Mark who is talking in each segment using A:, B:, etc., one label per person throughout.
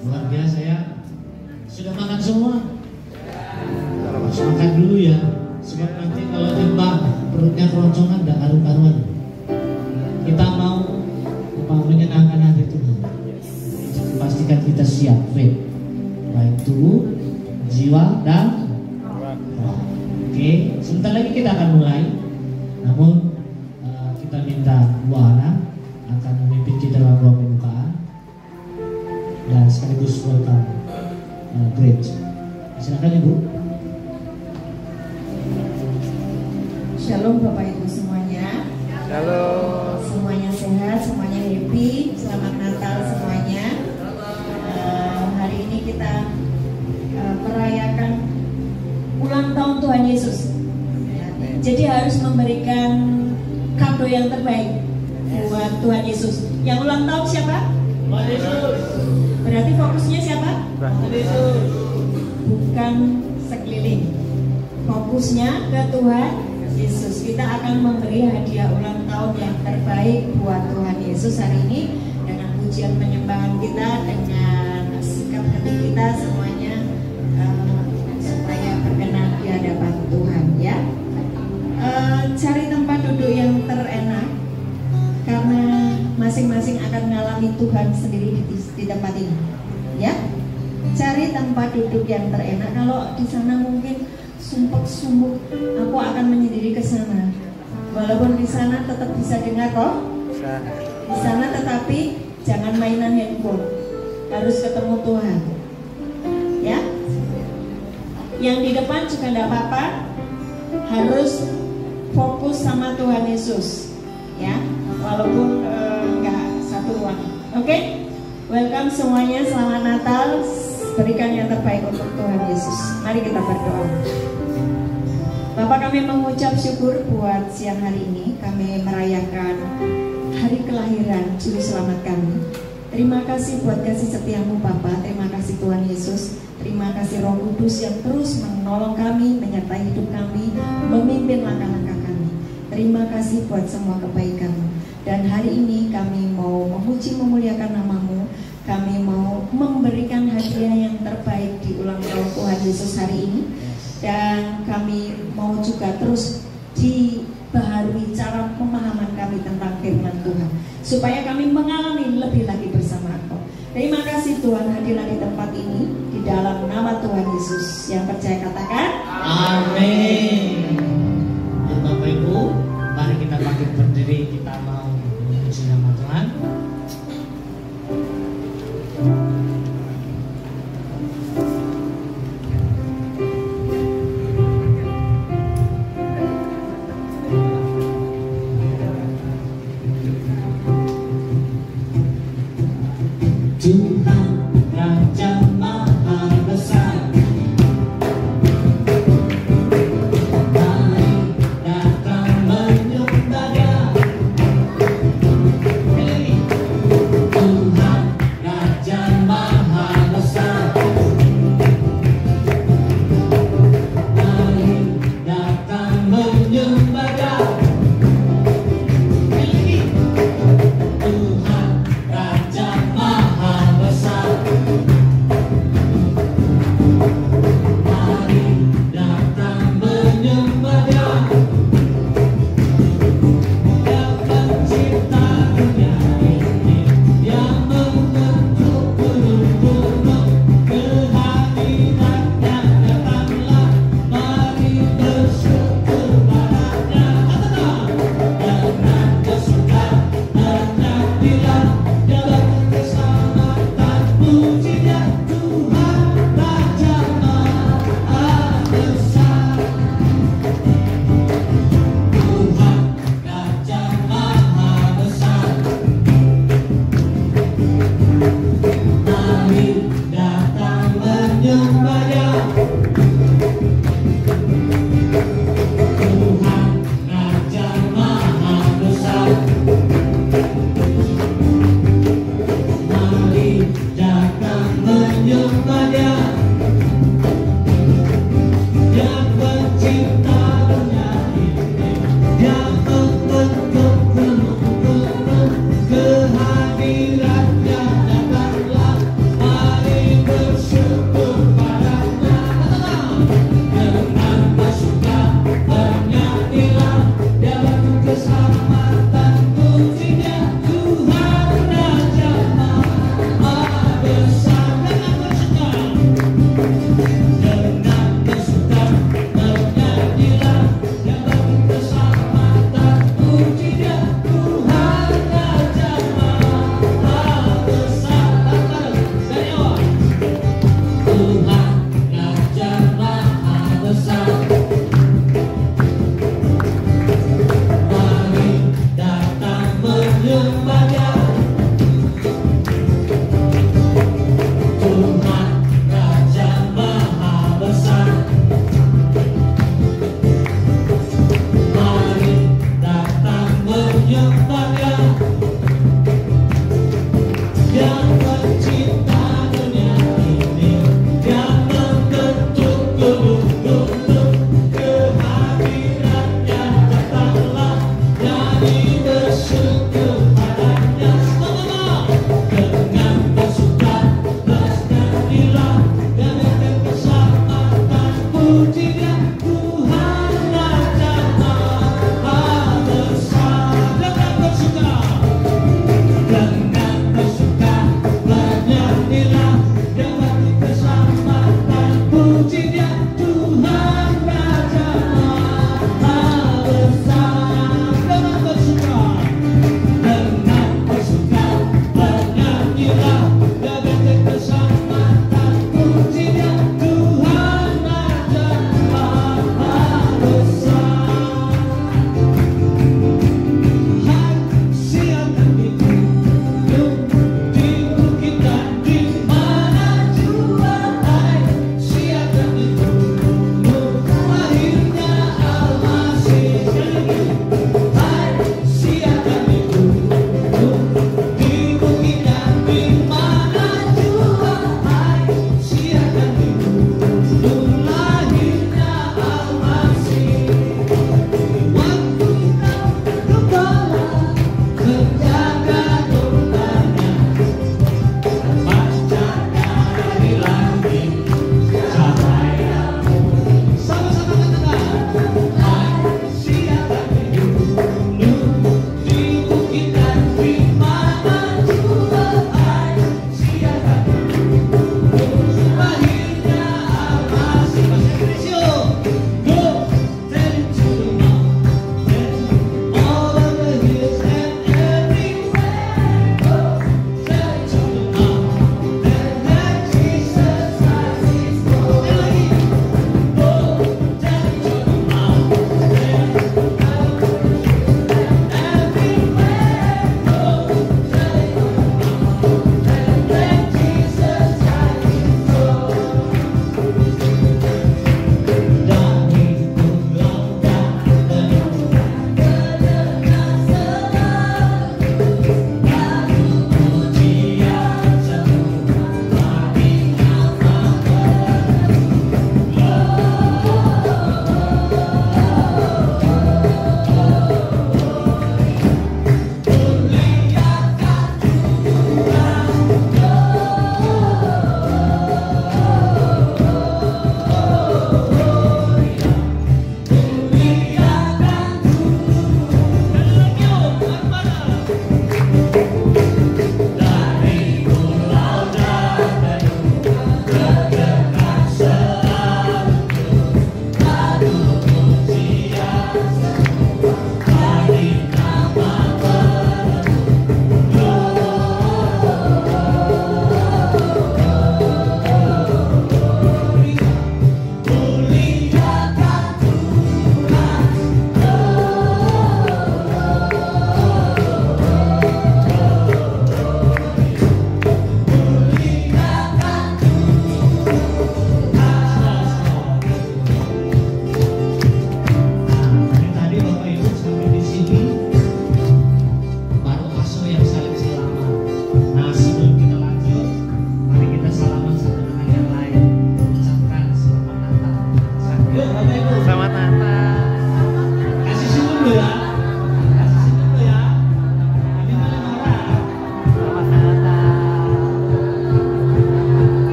A: Luar biasa ya. Sudah makan semua? Harus makan dulu ya. Sebab nanti kalau nyembah perutnya keroncongan gak karu-karuan. Kita mau menyenangkan hati Tuhan. Pastikan kita siap, fit. Baik tubuh, jiwa, dan roh. Oke, sebentar lagi kita akan mulai. Namun kita minta Bu Ana akan memimpin kita dalam doa pembukaan dan sekaligus welcome great. Silakan Ibu.
B: Shalom Bapak Ibu semuanya.
C: Shalom.
B: Semuanya sehat, semuanya happy. Selamat Natal semuanya. Hari ini kita merayakan ulang tahun Tuhan Yesus. Jadi harus memberikan kado yang terbaik buat Tuhan Yesus. Yang ulang tahun siapa?
A: Tuhan Yesus.
B: Berarti fokusnya siapa?
A: Tuhan Yesus.
B: Bukan sekeliling. Fokusnya ke Tuhan Yesus. Kita akan memberi hadiah ulang tahun yang terbaik buat Tuhan Yesus hari ini dengan pujian penyembahan kita, dengan sikap hati kita semuanya supaya berkenan di hadapan Tuhan ya. Cari tempat duduk yang terenak karena masing-masing akan mengalami Tuhan sendiri di tempat ini ya. Cari tempat duduk yang terenak. Kalau di sana mungkin sumpuk-sumpuk, aku akan menyendiri ke sana. Walaupun di sana tetap bisa dengar kok. Di sana tetapi jangan mainan handphone. Harus ketemu Tuhan. Ya. Yang di depan juga tidak apa-apa. Harus fokus sama Tuhan Yesus. Ya. Walaupun enggak satu ruangan. Oke? Welcome semuanya, selamat Natal. Berikan yang terbaik untuk Tuhan Yesus. Mari kita berdoa. Bapak, kami mengucap syukur buat siang hari ini. Kami merayakan hari kelahiran Juru Selamat kami. Terima kasih buat kasih setiamu Bapak. Terima kasih Tuhan Yesus. Terima kasih Roh Kudus yang terus menolong kami, menyertai hidup kami, memimpin langkah-langkah kami. Terima kasih buat semua kebaikan-Mu. Dan hari ini kami mau memuji memuliakan nama-Mu. Kami mau memberikan hadiah yang terbaik di ulang tahun Tuhan Yesus hari ini. Dan kami mau juga terus dibaharui cara pemahaman kami tentang firman Tuhan, supaya kami mengalami lebih lagi bersama Engkau. Terima kasih Tuhan, hadirlah di tempat ini di dalam nama Tuhan Yesus. Yang percaya katakan
A: Amin. Bapak Ibu, mari kita bangkit berdiri. Kita mau memuji nama Tuhan. Tuhan Raja Maha Besar, mari datang menyembah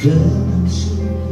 A: dengan syukurku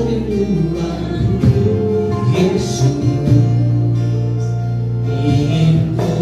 A: kerinduanmu Yesus, ingin ku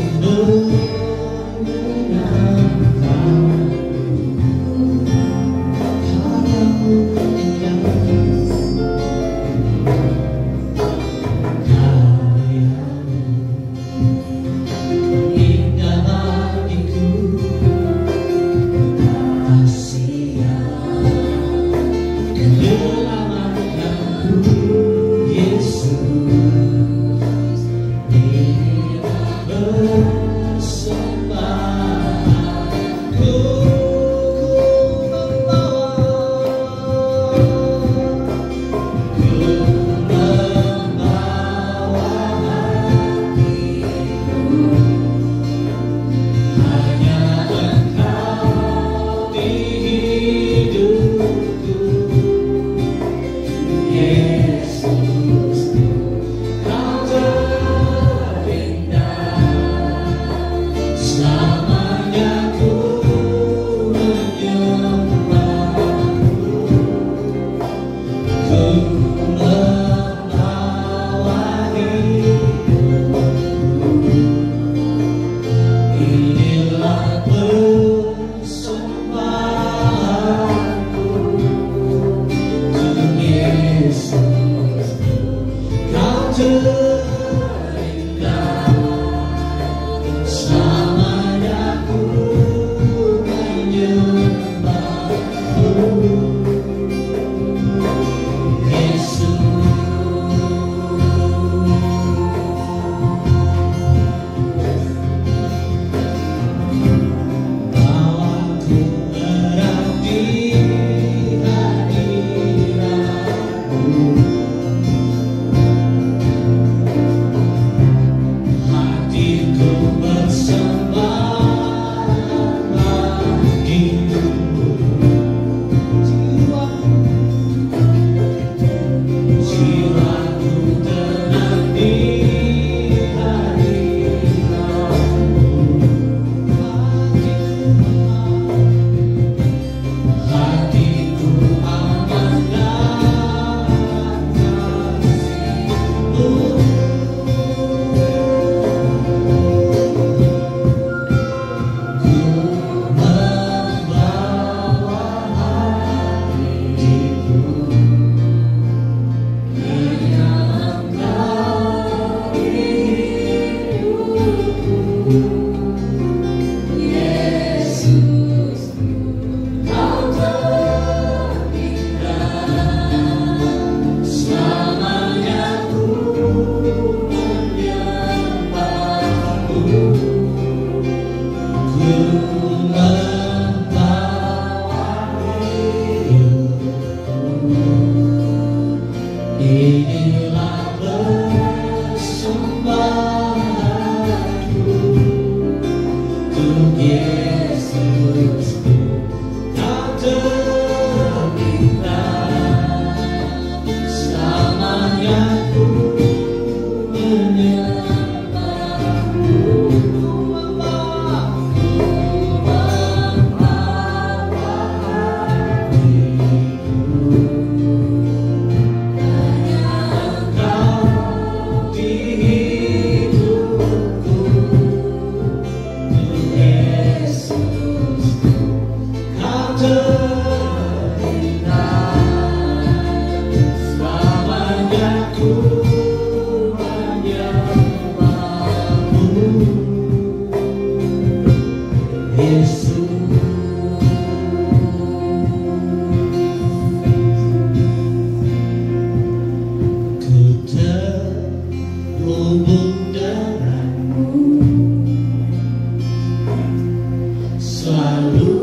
A: selalu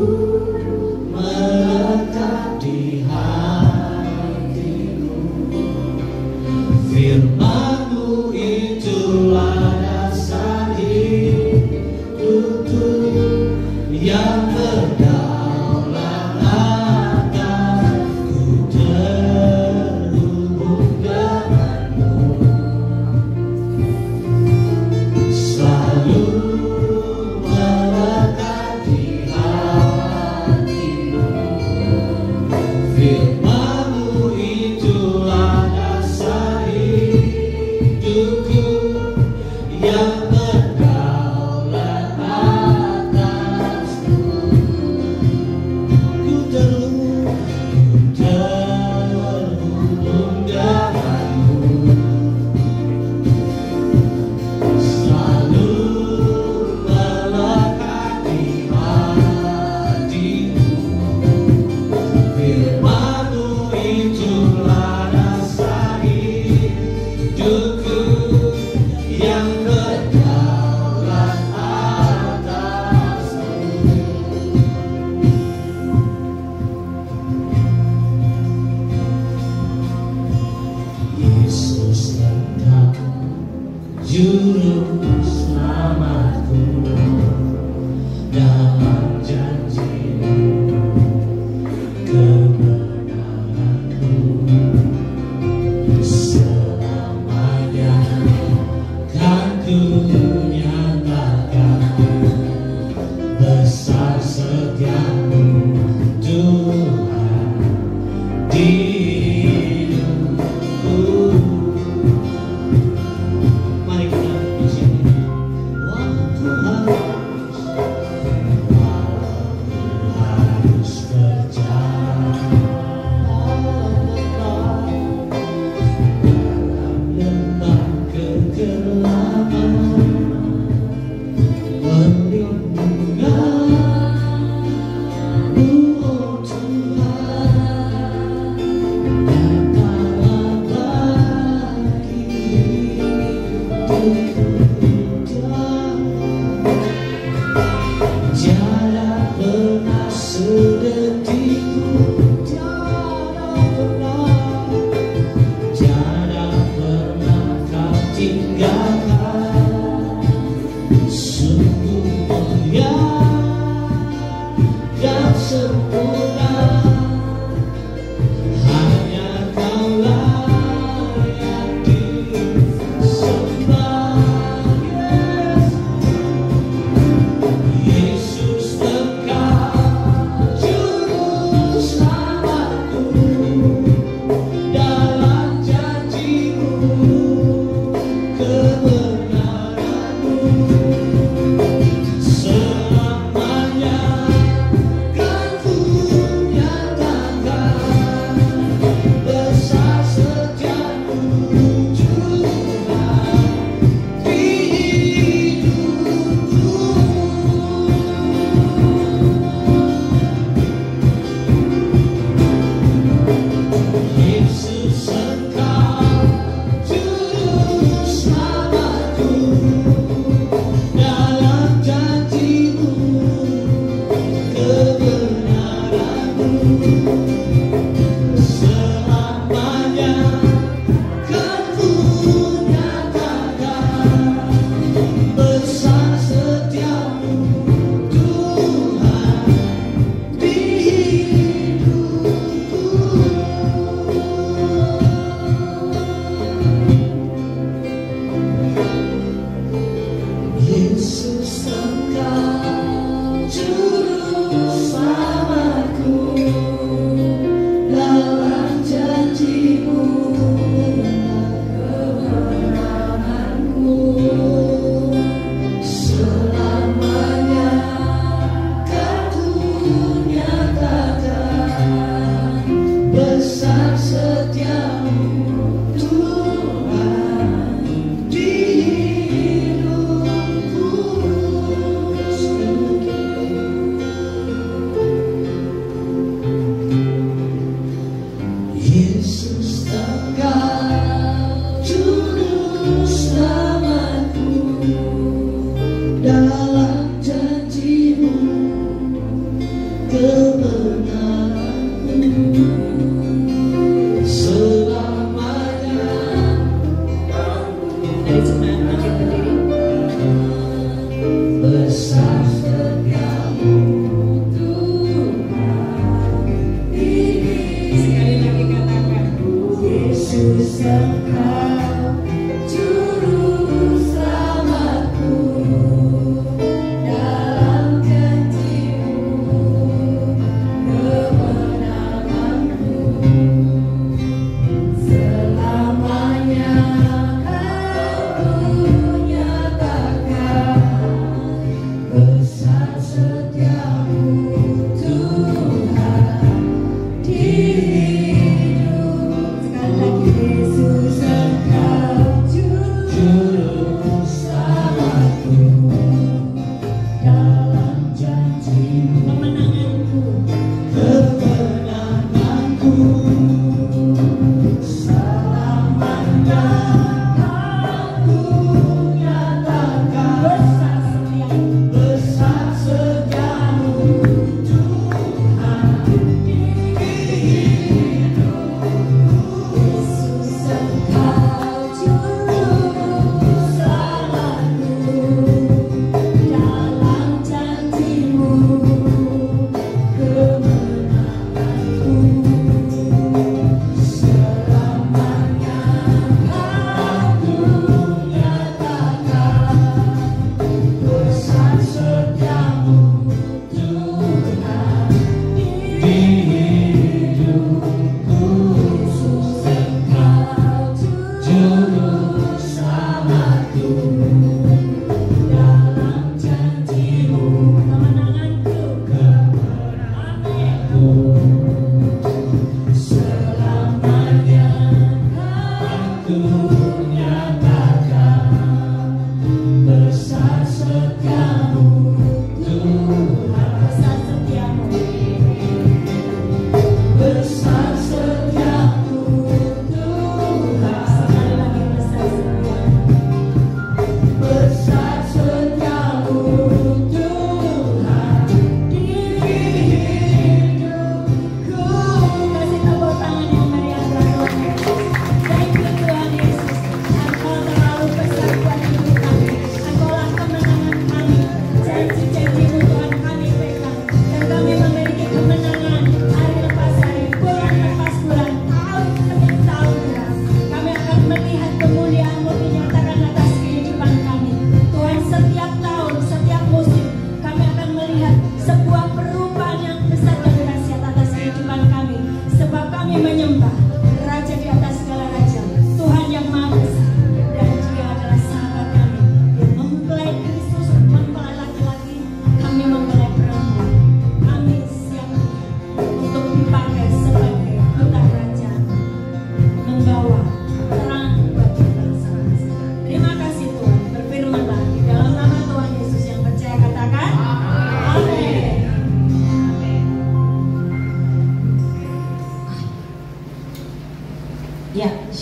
A: melekat di hatiku. Firman-Mu itulah dasar hidupku yang berdaulat atasku, terhubung denganmu, selalu melekat di hatimu. Firman-Mu itulah dasar hidupku yang berdaulat atasku. Ku terhubung denganmu, selalu melekat di hatimu. Firman-Mu itulah dasar hidupku yang berdaulat atasku. Yesus Engkau juru selamatku, dalam janji-Mu kebenaran-Mu selamanya kan ku nyatakan, besar setiamu Tuhan di hidupku. Mari kita di sini. Waktu harus berjalan dalam lembah kegelapan, perlindungan-Mu, oh Tuhan, datanglah bagi hidupku. Tiada pernah sedetikku, tiada pernah Kau tinggalkan. Sungguh mulia dan sempurna, hanya Kau layak disembah. Yesus Engkau juru selamatku, dalam janji-Mu kebenaran-Mu selamanya kan ku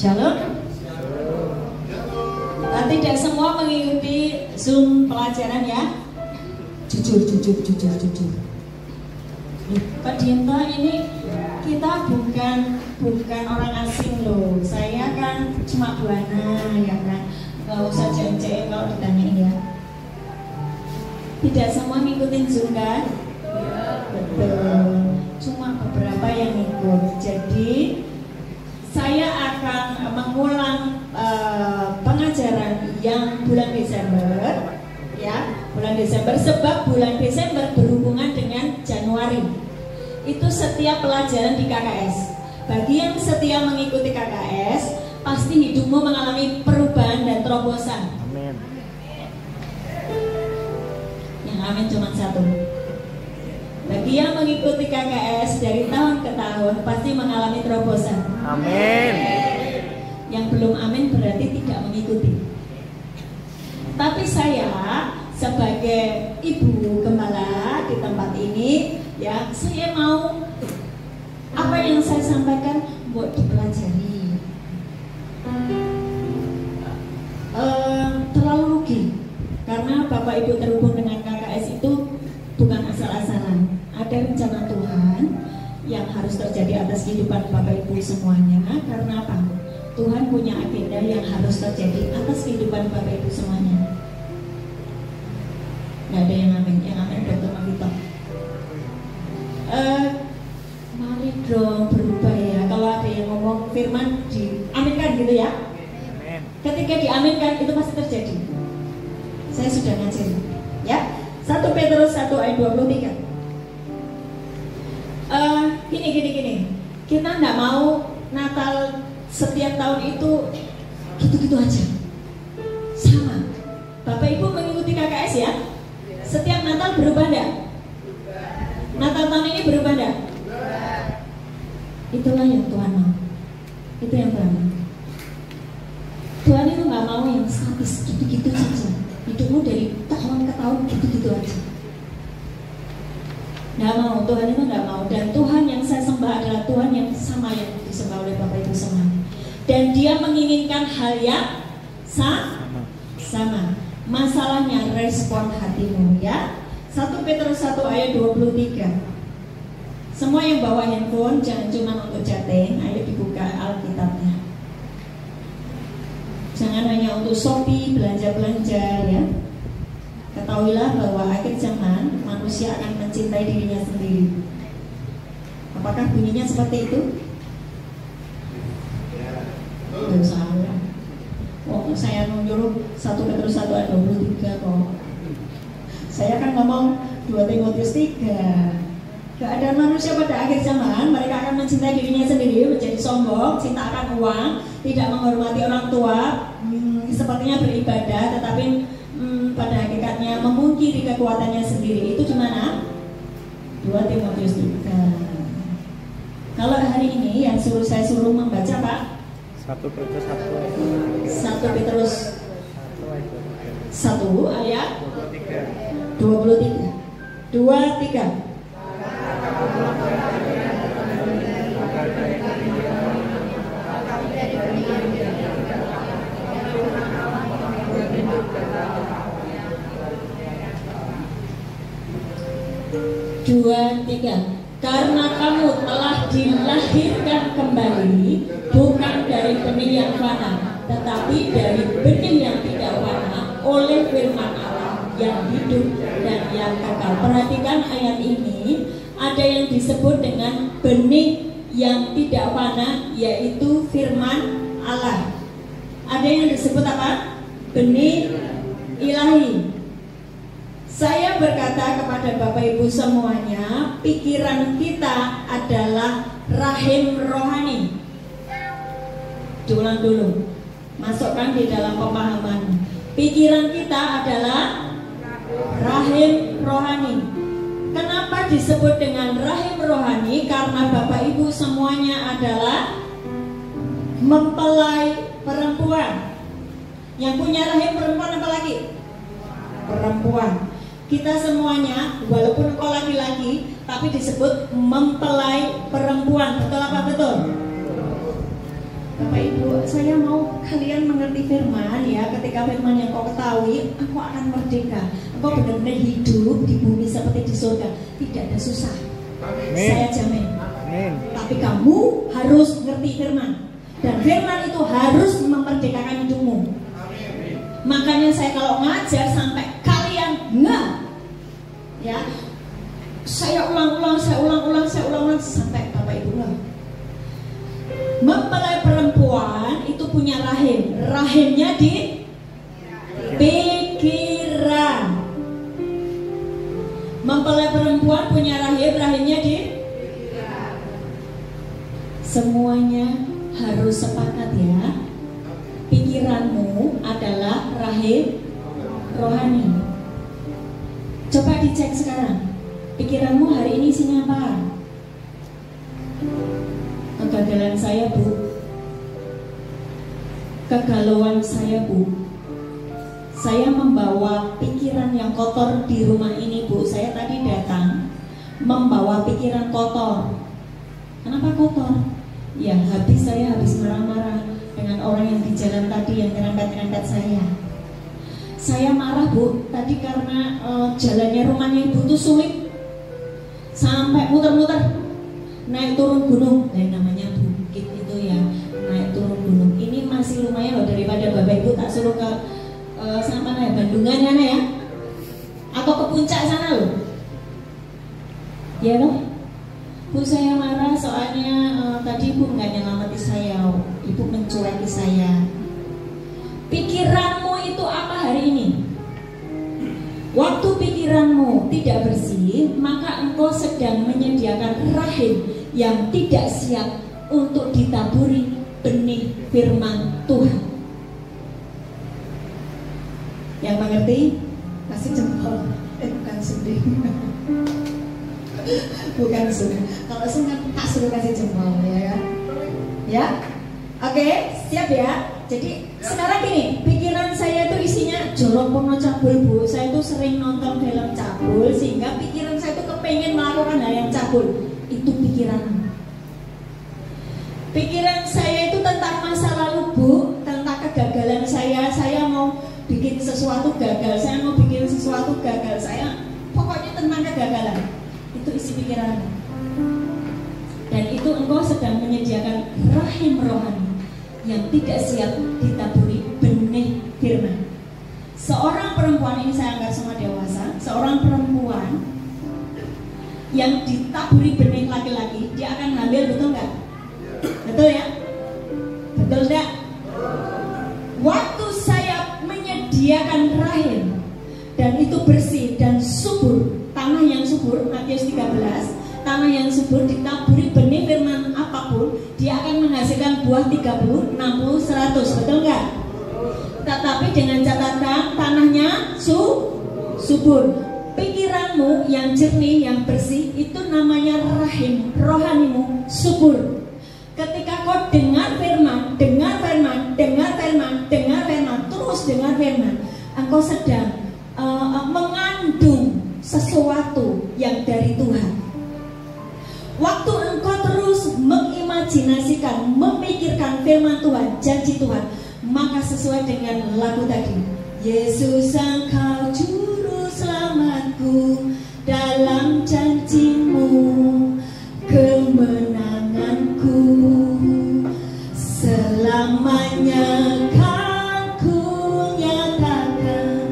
B: Shalom. Tidak semua mengikuti Zoom pelajaran ya. Jujur. Pak Dinta, ini kita bukan orang asing loh. Saya kan cuma buana ya kan. Gak usah jeng-jeng kalau ditanyain ya. Tidak semua ngikutin Zoom kan? Betul. Cuma beberapa yang ikut. Jadi saya akan mengulang pengajaran yang bulan Desember, ya, bulan Desember, sebab bulan Desember berhubungan dengan Januari. Itu setiap pelajaran di KKS. Bagi yang setia mengikuti KKS, pasti hidupmu mengalami perubahan dan terobosan.
C: Amin.
B: Yang amin cuma satu. Bagi yang mengikuti KKS dari tahun ke tahun pasti mengalami terobosan.
C: Amin.
B: Yang belum amin berarti tidak mengikuti. Tapi saya sebagai ibu gembala di tempat ini, ya, saya mau apa yang saya sampaikan buat dipelajari. Terlalu rugi karena Bapak Ibu terhubung dengan KKS itu bukan asal-asalan. ada rencana Tuhan yang harus terjadi atas kehidupan Bapak Ibu semuanya. Karena apa? Tuhan punya agenda yang harus terjadi atas kehidupan Bapak Ibu semuanya. Nggak ada yang amin, Dr. Mavito. Mari dong berubah ya. Kalau ada yang ngomong firman diaminkan gitu ya. Ketika diaminkan itu pasti terjadi. Saya sudah ngajar ya. 1 Petrus 1 ayat 23. Gini. Kita nggak mau Natal setiap tahun itu gitu-gitu aja. Sama. Bapak Ibu mengikuti KKS ya. Setiap Natal berubah enggak? Natal tahun ini berubah enggak? Itulah yang Tuhan mau. Itu yang Tuhan mau. Tuhan itu nggak mau yang statis gitu-gitu saja. Hidupmu dari tahun ke tahun gitu-gitu aja. Nggak mau, Tuhan itu nggak mau. Dan Tuhan yang saya sembah adalah Tuhan yang sama yang disembah oleh Bapak Ibu semua. Dan Dia menginginkan hal yang sama. Masalahnya respon hatimu ya. 1 Petrus 1 ayat 23. Semua yang bawa handphone jangan cuma untuk chatting, ayo dibuka Alkitabnya. Jangan hanya untuk Shopee, belanja-belanja ya. Ketahuilah bahwa akhir zaman manusia akan mencintai dirinya sendiri. Apakah bunyinya seperti itu? Belum salah. Oh, saya menyuruh 1 Petrus 1 ayat 23 kok. Saya kan ngomong 2 Timotius 3. Keadaan manusia pada akhir zaman, mereka akan mencintai dirinya sendiri, menjadi sombong, cinta akan uang, tidak menghormati orang tua, sepertinya beribadah, tetapi pada hakikatnya memungkiri kekuatannya sendiri. Itu gimana? 2 Timotius 3. Kalau hari ini yang saya suruh membaca Pak?
C: 1 Petrus
B: 1 ayat 23. 2-3. Karena kamu telah dilahirkan kembali bukan dari benih yang fana, tetapi dari benih yang tidak fana oleh firman Allah yang hidup dan yang kekal. Perhatikan ayat ini, ada yang disebut dengan benih yang tidak fana, yaitu firman Allah. Ada yang disebut apa? Benih ilahi. Saya berkata kepada Bapak Ibu semuanya, pikiran kita adalah rahim rohani. Diulang dulu, masukkan di dalam pemahaman. Pikiran kita adalah rahim rohani. Kenapa disebut dengan rahim rohani? Karena Bapak Ibu semuanya adalah mempelai perempuan. Yang punya rahim perempuan apa lagi? Perempuan. Kita semuanya, walaupun engkau laki-laki, tapi disebut mempelai perempuan. Betul apa betul? Bapak Ibu, saya mau kalian mengerti firman ya. Ketika firman yang kau ketahui, aku akan merdeka. Engkau benar-benar hidup di bumi seperti di surga. Tidak ada susah. Amin. Saya jamin. Amin. Tapi kamu harus ngerti firman. Dan firman itu harus memerdekakan hidupmu. Amin. Makanya saya kalau ngajar sampai kalian ya, saya ulang-ulang sampai Bapak Ibu mempelai perempuan itu punya rahim. Rahimnya di pikiran. Mempelai perempuan punya rahim. Rahimnya di pikiran. Semuanya harus sepakat ya. Pikiranmu adalah rahim rohani. Coba dicek sekarang, pikiranmu hari ini isinya apa? Kegagalan saya Bu, kegalauan saya Bu. Saya membawa pikiran yang kotor di rumah ini Bu. Saya tadi datang membawa pikiran kotor. Kenapa kotor? Ya saya habis marah-marah dengan orang yang di jalan tadi yang nyerempet-nyerempet saya. Saya marah Bu, tadi karena jalannya rumahnya Ibu itu sulit. Sampai sampai muter-muter naik turun gunung. Dan namanya bukit itu ya, naik turun gunung. Ini masih lumayan loh daripada Bapak Ibu tak suruh ke sama ya Bandungan sana ya, atau ke puncak sana loh. Ya loh. Bu saya marah soalnya tadi Ibu nggak nyelamati saya, Ibu mencueki saya. Pikiranmu itu apa hari ini? Waktu pikiranmu tidak bersih, maka engkau sedang menyediakan rahim yang tidak siap untuk ditaburi benih firman Tuhan. Yang mengerti kasih jempol. Bukan sedih. Bukan suruh. Kalau suruh tak suruh kasih jempol ya kan? Ya, oke, siap ya. Jadi sekarang gini, pikiran saya itu isinya jorok porno cabul Bu. Saya itu sering nonton film cabul sehingga pikiran saya itu kepengen melakukan hal yang cabul. Itu pikiran. Pikiran saya itu tentang masa lalu Bu, tentang kegagalan saya. Saya mau bikin sesuatu gagal, saya mau bikin sesuatu gagal. Saya pokoknya tentang kegagalan. Itu isi pikiran. Dan itu engkau sedang menyediakan rahim rohani yang tidak siap ditaburi benih firman. Seorang perempuan, ini saya anggap semua dewasa, seorang perempuan yang ditaburi benih laki-laki, dia akan hamil, betul nggak? Betul ya? Betul nggak? Waktu saya menyediakan rahim dan itu bersih dan subur, tanah yang subur, Matius 13, tanah yang subur ditaburi benih firman apapun, dia akan menghasilkan buah 30, 60, 100, betul nggak? Tetapi dengan catatan tanahnya subur. Pikiranmu yang jernih, yang bersih, itu namanya rahim rohanimu subur. Ketika kau dengar firman, terus dengar firman, engkau sedang mengandung sesuatu yang dari Tuhan. Waktu engkau terus mengimajinasikan, memikirkan firman Tuhan, janji Tuhan, maka sesuai dengan lagu tadi, Yesus engkau juru selamatku, dalam janjimu kemenanganku, selamanya kan ku nyatakan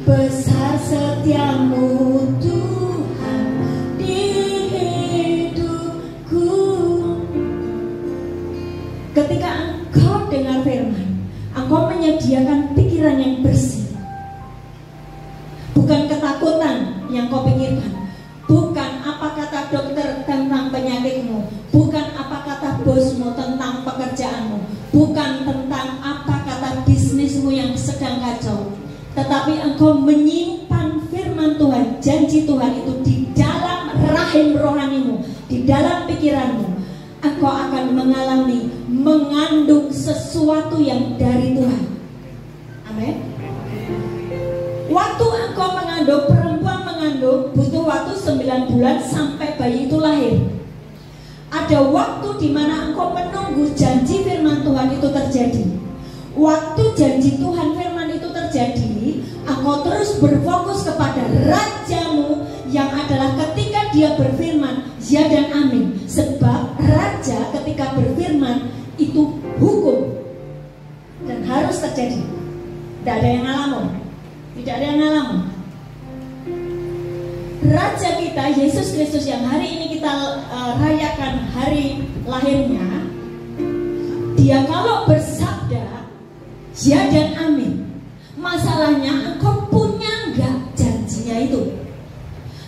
B: besar setiamu Tuhan di hidupku. Ketika engkau dengar firman, engkau menyediakan pikiran yang bersih. Bukan ketakutan yang kau pikirkan, bukan apa kata dokter tentang penyakitmu, bukan apa kata bosmu tentang pekerjaanmu, bukan tentang apa kata bisnismu yang sedang kacau, tetapi engkau menyimpan firman Tuhan, janji Tuhan itu di dalam rahim rohanimu, di dalam pikiranmu. Engkau akan mengalami, mengandung sesuatu yang dari Tuhan. Amin. Waktu engkau mengandung, perempuan mengandung butuh waktu 9 bulan sampai bayi itu lahir. Ada waktu di mana engkau menunggu janji firman Tuhan itu terjadi. Waktu janji Tuhan firman itu terjadi, engkau terus berfokus kepada rajamu yang adalah ketika dia berfirman, ya dan amin. Sebab raja ketika berfirman itu hukum dan harus terjadi. Tidak ada yang ngalamun. Tidak ada yang ngalamun. Raja kita, Yesus Kristus yang hari ini kita rayakan hari lahirnya, dia kalau bersabda ya dan amin, masalahnya engkau punya enggak janjinya itu?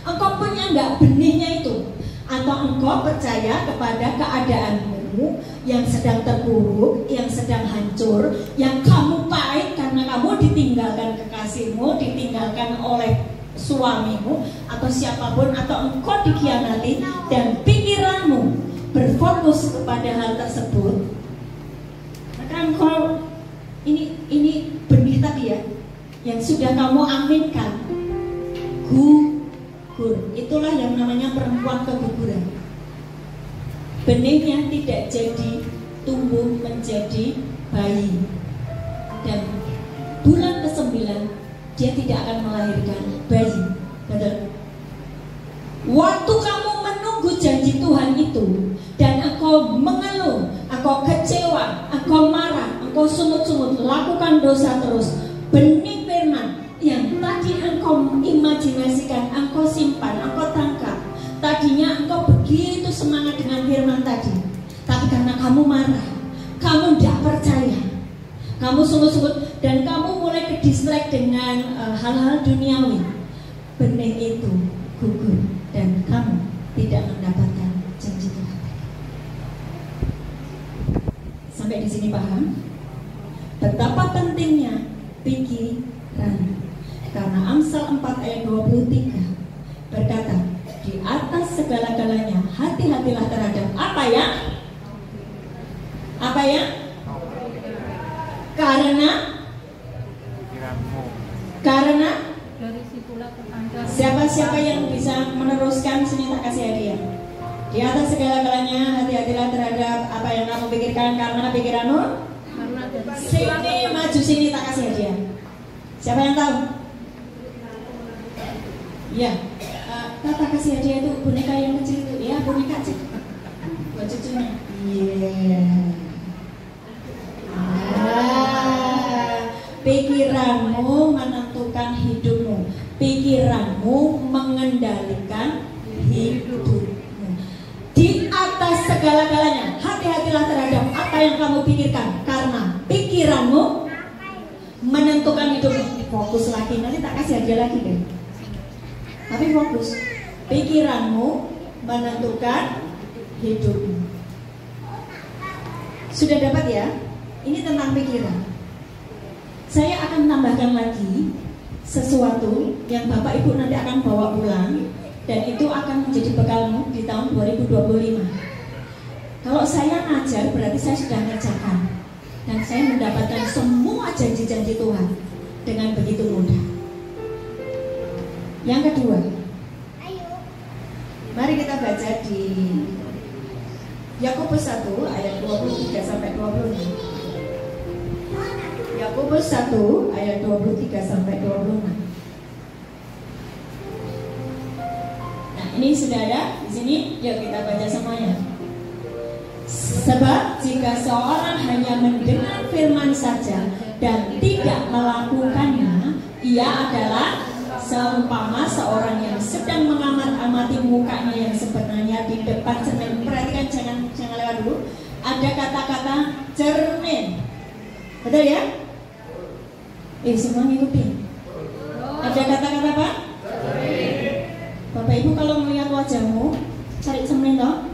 B: Engkau punya enggak benihnya itu? Atau engkau percaya kepada keadaanmu yang sedang terpuruk, yang sedang hancur, yang kamu pahit karena kamu ditinggalkan kekasihmu, ditinggalkan oleh suamimu atau siapapun, atau engkau dikhianati dan pikiranmu berfokus kepada hal tersebut, maka engkau ini benih tadi ya yang sudah kamu aminkan gugur. Itulah yang namanya perempuan keguguran. Benihnya tidak jadi tumbuh menjadi bayi, dan bulan ke-9 dia tidak akan melahirkan bayi. Betul? Waktu kamu menunggu janji Tuhan itu dan engkau mengeluh, engkau kecewa, engkau marah, engkau sumut-sumut, lakukan dosa terus, benih firman yang tadi engkau imajinasikan, engkau simpan, engkau tangkap. Tadinya engkau begitu semangat dengan firman tadi, tapi karena kamu marah, kamu tidak percaya, kamu sungguh-sungguh, dan kamu mulai ke-distract dengan hal-hal duniawi, benih itu gugur dan kamu tidak mendapatkan janji Tuhan. Sampai di sini paham? Betapa pentingnya pikiran. Karena Amsal 4 ayat 23 berkata, di atas segala-galanya hati-hatilah terhadap apa ya? Apa ya? Karena siapa-siapa yang bisa meneruskan, sini tak kasih hadiah. Di atas segala-galanya hati-hatilah terhadap apa yang kamu pikirkan, karena pikiranmu. Sini, maju sini, tak kasih hadiah. Siapa yang tahu? Ya, tak kasih hadiah itu boneka yang kecil itu, ya boneka kecil buat cucunya. Iya. Pikiranmu menentukan hidupmu. Pikiranmu mengendalikan hidupmu. Di atas segala-galanya hati-hatilah terhadap apa yang kamu pikirkan, karena pikiranmu menentukan hidupmu. Fokus lagi, nanti tak kasih hadiah lagi deh. Tapi fokus. Pikiranmu menentukan hidupmu. Sudah dapat ya? Ini tentang pikiran. Saya akan tambahkan lagi sesuatu yang Bapak Ibu nanti akan bawa pulang, dan itu akan menjadi bekalmu di tahun 2025. Kalau saya ngajar berarti saya sudah ngerjakan, dan saya mendapatkan semua janji-janji Tuhan dengan begitu mudah. Yang kedua, mari kita baca di Yakobus 1 ayat 23 sampai 26. Yakobus 1 ayat 23 sampai 26. Nah, ini sudah ada di sini. Yuk kita baca semuanya. Sebab jika seorang hanya mendengar firman saja dan tidak melakukannya, ia adalah seumpama seorang yang sedang mengamati mukanya yang sebenarnya di depan cermin. Perhatikan, jangan lewat dulu. Ada kata-kata cermin. Betul ya? Semua ngikutin. Ada kata-kata apa? Bapak Ibu kalau melihat wajahmu, cari cermin toh.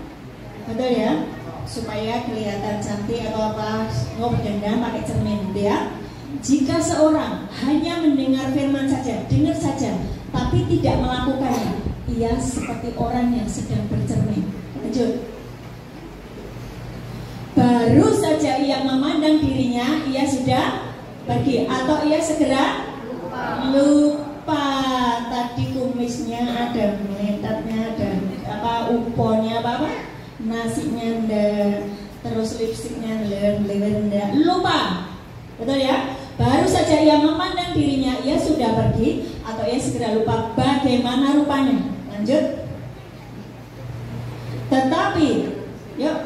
B: Betul ya? Supaya kelihatan cantik atau apa, nggak berdendam pakai cermin gitu ya. Jika seorang hanya mendengar firman saja, dengar saja, tapi tidak melakukannya, ia seperti orang yang sedang bercermin. Lanjut. Baru saja ia memandang dirinya, ia sudah pergi, atau ia segera lupa. Tadi kumisnya ada meletatnya, ada apa uponnya, apa nasinya ndak, terus lipstiknya ndak, lupa. Betul ya? Baru saja ia memandang dirinya, ia sudah pergi, atau ia segera lupa bagaimana rupanya. Lanjut. Tetapi, yuk,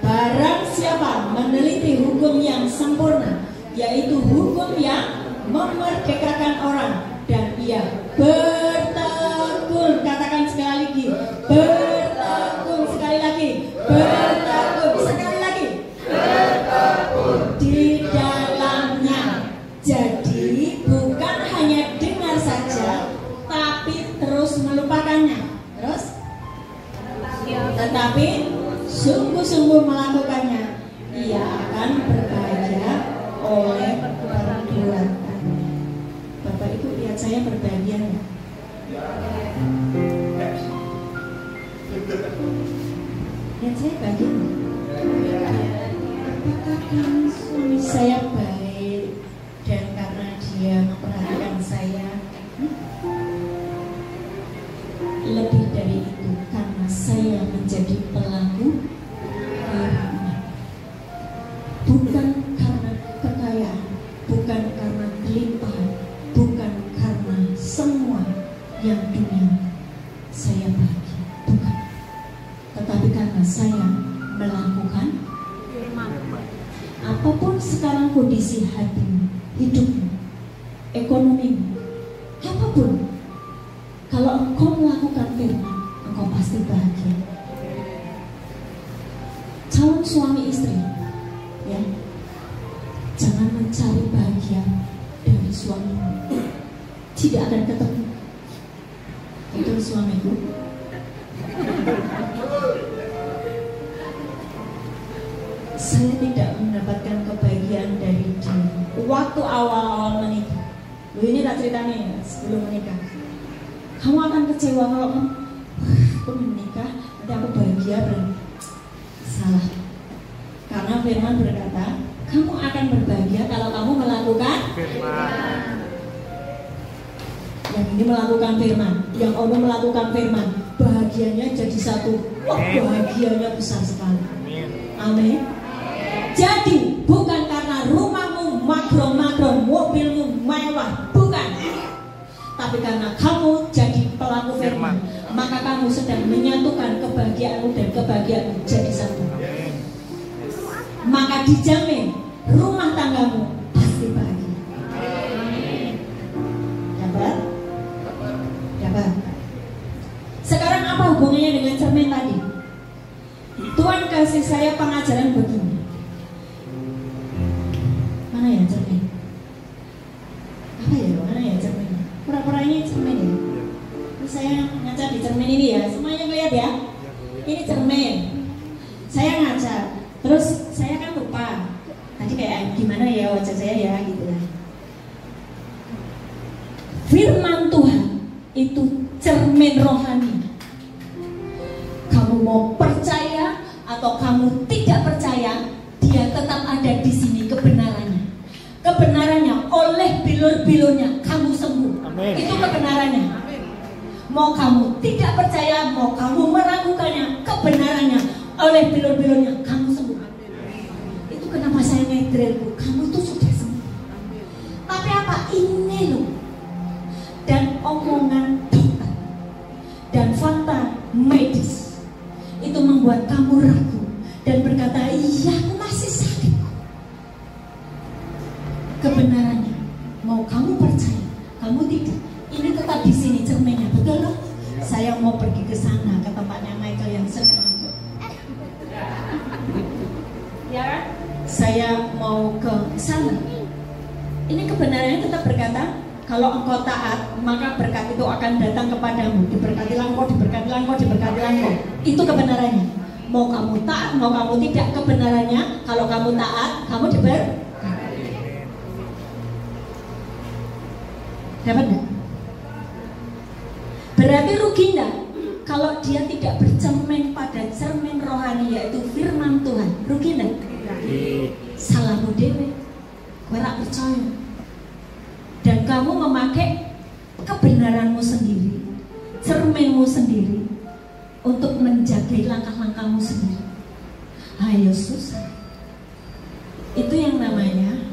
B: barang siapa meneliti hukum yang sempurna, yaitu hukum yang memerdekakan orang, dan ia bertekun, katakan sekali lagi, bertekun, sekali lagi, bertekun, sekali lagi, bertekun di dalamnya. Jadi bukan hanya dengar saja, tapi terus melupakannya. Terus, tetapi sungguh-sungguh melakukannya, ia akan berbahagia oleh perbuatannya. Bapak Ibu lihat saya berbahagia nggak? Lihat saya bahagia nggak? Apakah suami saya baik dan karena dia memperhatikan saya? Lebih dari itu, karena saya menjadi pelaku firman. Bukan karena kekayaan, bukan karena kelimpahan, bukan karena semua yang dunia. Saya bahagia karena saya melakukan firman. Apapun sekarang kondisi hatimu, hidupmu, ekonomimu, apapun, kalau engkau melakukan firman, engkau pasti bahagia. Calon suami istri, ya, jangan mencari bahagia dari suamimu, tidak akan ketemu. Itu suamiku. Saya tidak mendapatkan kebahagiaan dari dia waktu awal-awal menikah. Ini tak ceritanya ya, sebelum menikah. Kamu akan kecewa kalau aku menikah, nanti aku bahagia, berarti salah. Karena firman berkata, kamu akan berbahagia kalau kamu melakukan firman. Yang ini melakukan firman, yang ono melakukan firman, bahagianya jadi satu. Wah, bahagianya besar sekali. Amin. Jadi bukan karena rumahmu makro-makro, mobilmu mewah, bukan. Tapi karena kamu jadi pelaku firman, maka kamu sedang menyatukan kebahagiaanmu dan kebahagiaanmu jadi satu. Maka dijamin rumah tanggamu pasti bahagia. Dapat? Dapat. Sekarang apa hubungannya dengan cermin tadi? Tuhan kasih saya pengajaran begini. Mana ya cermin? Apa ya? Mana ya cermin? Pura-pura ini cermin ya? Ini saya ngaca di cermin ini ya. Semuanya lihat ya. Ini cermin. Saya ngaca. Terus saya kan lupa. Tadi kayak gimana ya wajah saya ya gitu ya. Firman Tuhan itu cermin rohani. Kamu mau percaya atau kamu tidak percaya, dia tetap ada di sini kebenarannya. Kebenarannya oleh bilur-bilurnya kamu sembuh. Amin. Itu kebenarannya. Amin. Mau kamu tidak percaya, mau kamu meragukannya, kebenarannya oleh bilur-bilurnya kamu sembuh. Amin. Itu kenapa saya ngedrel, Bu. Kamu tuh sudah sembuh. Amin. Tapi apa ini loh? Dan omongan dokter dan fakta medis itu membuat kamu ragu dan berkata, iya aku masih sakit. Kebenarannya, mau kamu percaya, kamu tidak, ini tetap di sini cerminnya, betul loh? Saya mau pergi ke sana, ke tempatnya Michael yang sedang itu. Ya, saya mau ke sana. Ini kebenarannya tetap berkata, kalau engkau taat, maka berkat itu akan datang kepadamu. Diberkatilah engkau, diberkatilah engkau, diberkatilah engkau. Itu kebenarannya. Mau kamu taat, mau kamu tidak, kebenarannya kalau kamu taat, kamu diberkati. Dapat enggak? Berarti rugi enggak kalau dia tidak bercermin pada cermin rohani, yaitu firman Tuhan? Rugi enggak? Salahmu dewe, kowe ora percaya. Dan kamu memakai kebenaranmu sendiri, cerminmu sendiri, untuk menjaga langkah-langkahmu sendiri. Ayo susah. Itu yang namanya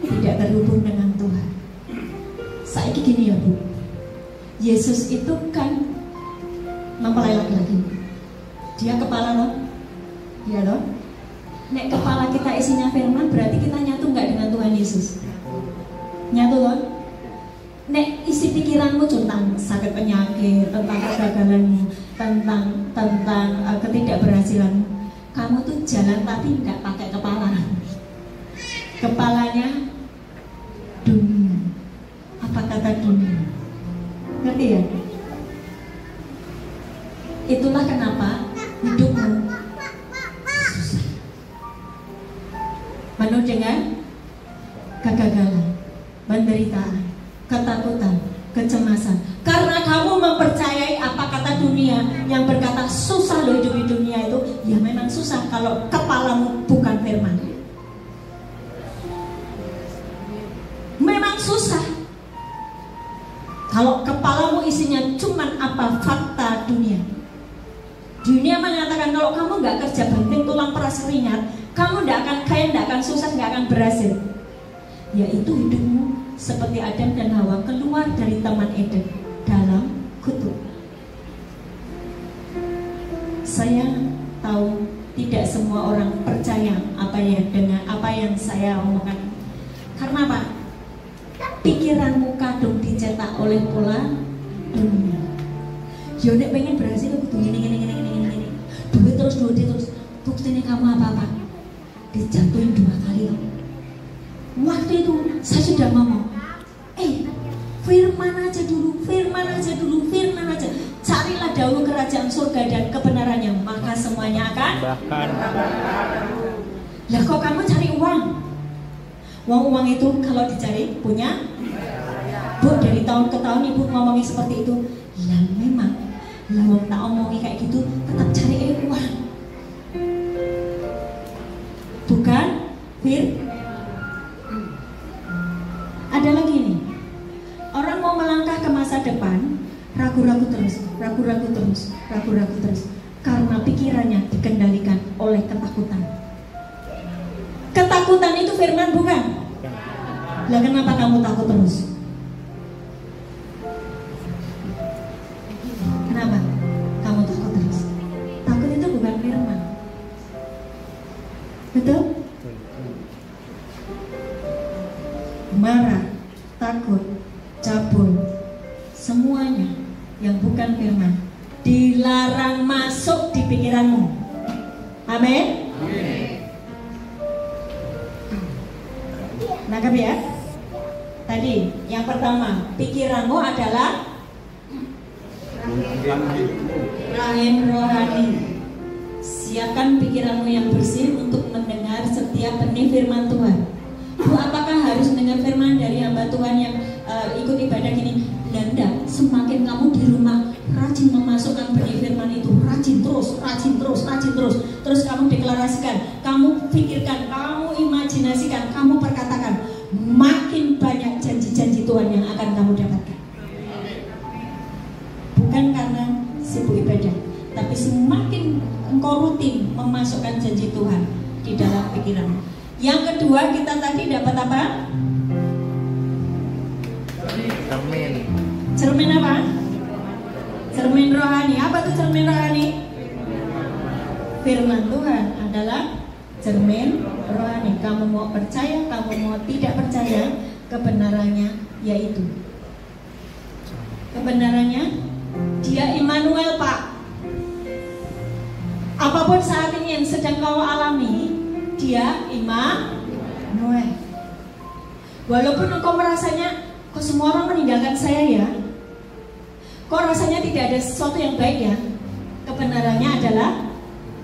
B: tidak terhubung dengan Tuhan. Saya gini ya Bu, Yesus itu kan mempelai laki-laki. Dia kepala loh, ya loh. Nek kepala kita isinya firman, berarti kita nyatu nggak dengan Tuhan Yesus? Nyatu loh. Nek isi pikiranmu tentang sakit penyakit, tentang kegagalanmu, tentang ketidakberhasilanmu, kamu tuh jalan tapi nggak pakai kepala. Kepalanya dunia. Apa kata dunia? Ngerti ya? Itulah kenapa hidupmu susah, penuh dengan kegagalan, penderitaan, ketakutan, kecemasan. Karena kamu mempercayai apa kata dunia yang berkata susah loh hidup di dunia itu. Ya memang susah kalau kepalamu bukan firman. Memang susah kalau kepalamu isinya cuman apa fakta dunia. Dunia mengatakan kalau kamu nggak kerja banting tulang peras keringat, kamu nggak akan kaya, nggak akan sukses, nggak akan berhasil. Yaitu hidupmu seperti Adam dan Hawa keluar dari Taman Eden dalam kutuk. Saya tahu tidak semua orang percaya dengan apa yang saya omongkan. Karena apa? Pikiranmu kadung dicetak oleh pola dunia. Yo nek pengen berhasil kudu gini. Duit terus. Buktinya kamu apa-apa dijatuhin 2 kali. Waktu itu saya sudah ngomong, firman aja dulu. Carilah dahulu kerajaan surga dan kebenarannya, maka semuanya akan bahkan. Lah kok kamu cari uang? Uang itu kalau dicari punya. Bu, dari tahun ke tahun ibu ngomongin seperti itu. Lah memang, lah tak omongi kayak gitu, tetap cari uang. Bukan, ada lagi nih. Orang mau melangkah ke masa depan, ragu-ragu terus. Karena pikirannya dikendalikan oleh ketakutan. Ketakutan itu firman bukan? Lah kenapa kamu takut terus? Kenapa kamu takut terus? Takut itu bukan firman. Betul? Marah, takut, cabul, semuanya yang bukan firman dilarang masuk di pikiranmu. Amin. Nangkep ya? Tadi yang pertama, pikiranmu adalah rahim rohani. Siapkan pikiranmu yang bersih untuk mendengar setiap benih firman Tuhan. Bu, apakah harus mendengar firman dari hamba Tuhan yang ikut ibadah gini? Enggak, semakin kamu di rumah rajin memasukkan benih firman itu, rajin terus. Terus kamu deklarasikan, kamu pikirkan, kamu imajinasikan, kamu perkatakan, makin banyak janji-janji Tuhan yang akan kamu dapatkan. Bukan karena sibuk ibadah, tapi semakin engkau rutin memasukkan janji Tuhan di dalam pikiran. Yang kedua, kita tadi dapat apa? Cermin apa? Cermin rohani. Apa tuh cermin rohani? Firman Tuhan adalah cermin rohani. Kamu mau percaya, kamu mau tidak percaya, kebenarannya yaitu kebenarannya dia Immanuel, Pak. Apapun saat ini yang sedang kau alami, dia Immanuel. Walaupun engkau merasanya, kok semua orang meninggalkan saya ya, kok rasanya tidak ada sesuatu yang baik ya, kebenarannya adalah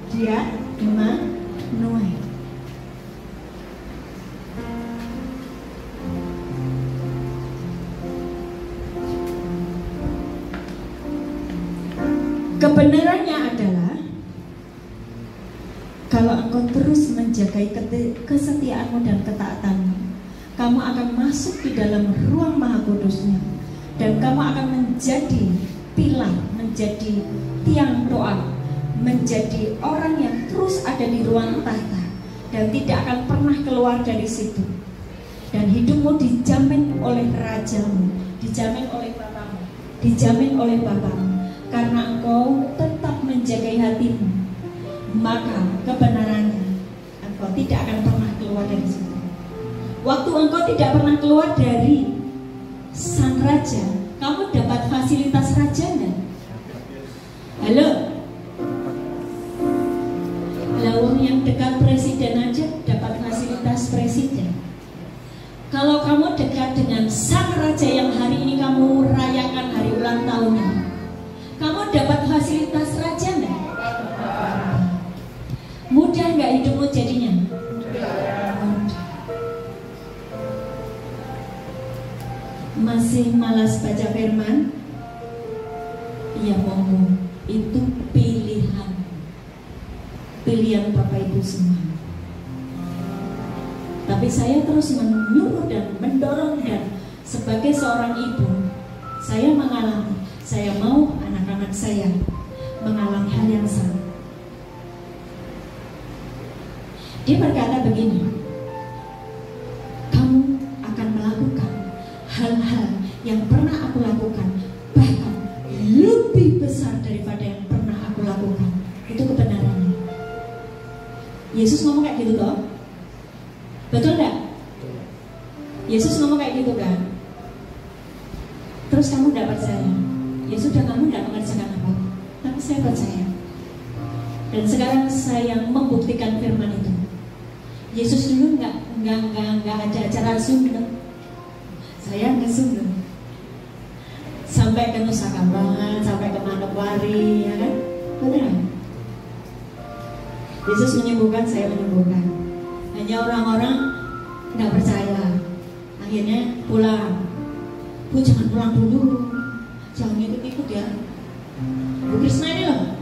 B: dia Immanuel. Kebenarannya adalah kalau engkau terus menjaga kesetiaanmu dan ketaatanmu, kamu akan masuk di dalam ruang Maha Kudusnya, dan kamu akan menjadi pilar, menjadi tiang doa, menjadi orang yang terus ada di ruang tahta dan tidak akan pernah keluar dari situ. Dan hidupmu dijamin oleh rajamu, dijamin oleh Bapamu, dijamin oleh Bapamu. Karena engkau tetap menjaga hatimu, maka kebenarannya engkau tidak akan pernah keluar dari situ. Waktu engkau tidak pernah keluar dari sang raja, kamu dapat fasilitas raja enggak? Halo? Lawang yang dekat presiden aja dapat fasilitas presiden. Kalau kamu dekat dengan sang raja yang hari ini kamu rayakan hari ulang tahunnya, kamu dapat fasilitas raja enggak? Mudah enggak hidupmu jadinya? Masih malas baca firman? Ya monggo, itu pilihan. Pilihan Bapak Ibu semua. Tapi saya terus menyuruh dan mendorong, dan sebagai seorang ibu, saya mengalami, saya mau anak-anak saya mengalami hal yang sama. Dia berkata begini, kamu akan melakukan hal-hal yang pernah aku lakukan, bahkan lebih besar daripada yang pernah aku lakukan. Itu kebenarannya. Yesus ngomong kayak gitu toh? Betul nggak? Yesus ngomong kayak gitu kan? Terus kamu tidak percaya? Ya sudah, kamu tidak mengerjakan apa? Tapi saya percaya. Dan sekarang saya membuktikan firman itu. Yesus dulu nggak ada acara Zoom, saya nge-Zoom sampai ke Nusa Kambangan, sampai ke Manokwari, ya kan? Benar. Yesus menyembuhkan, saya menyembuhkan. Hanya orang-orang nggak percaya. Akhirnya pulang. Bu, jangan pulang dulu, jangan ikut-ikut ya. Bu Krisna ini loh,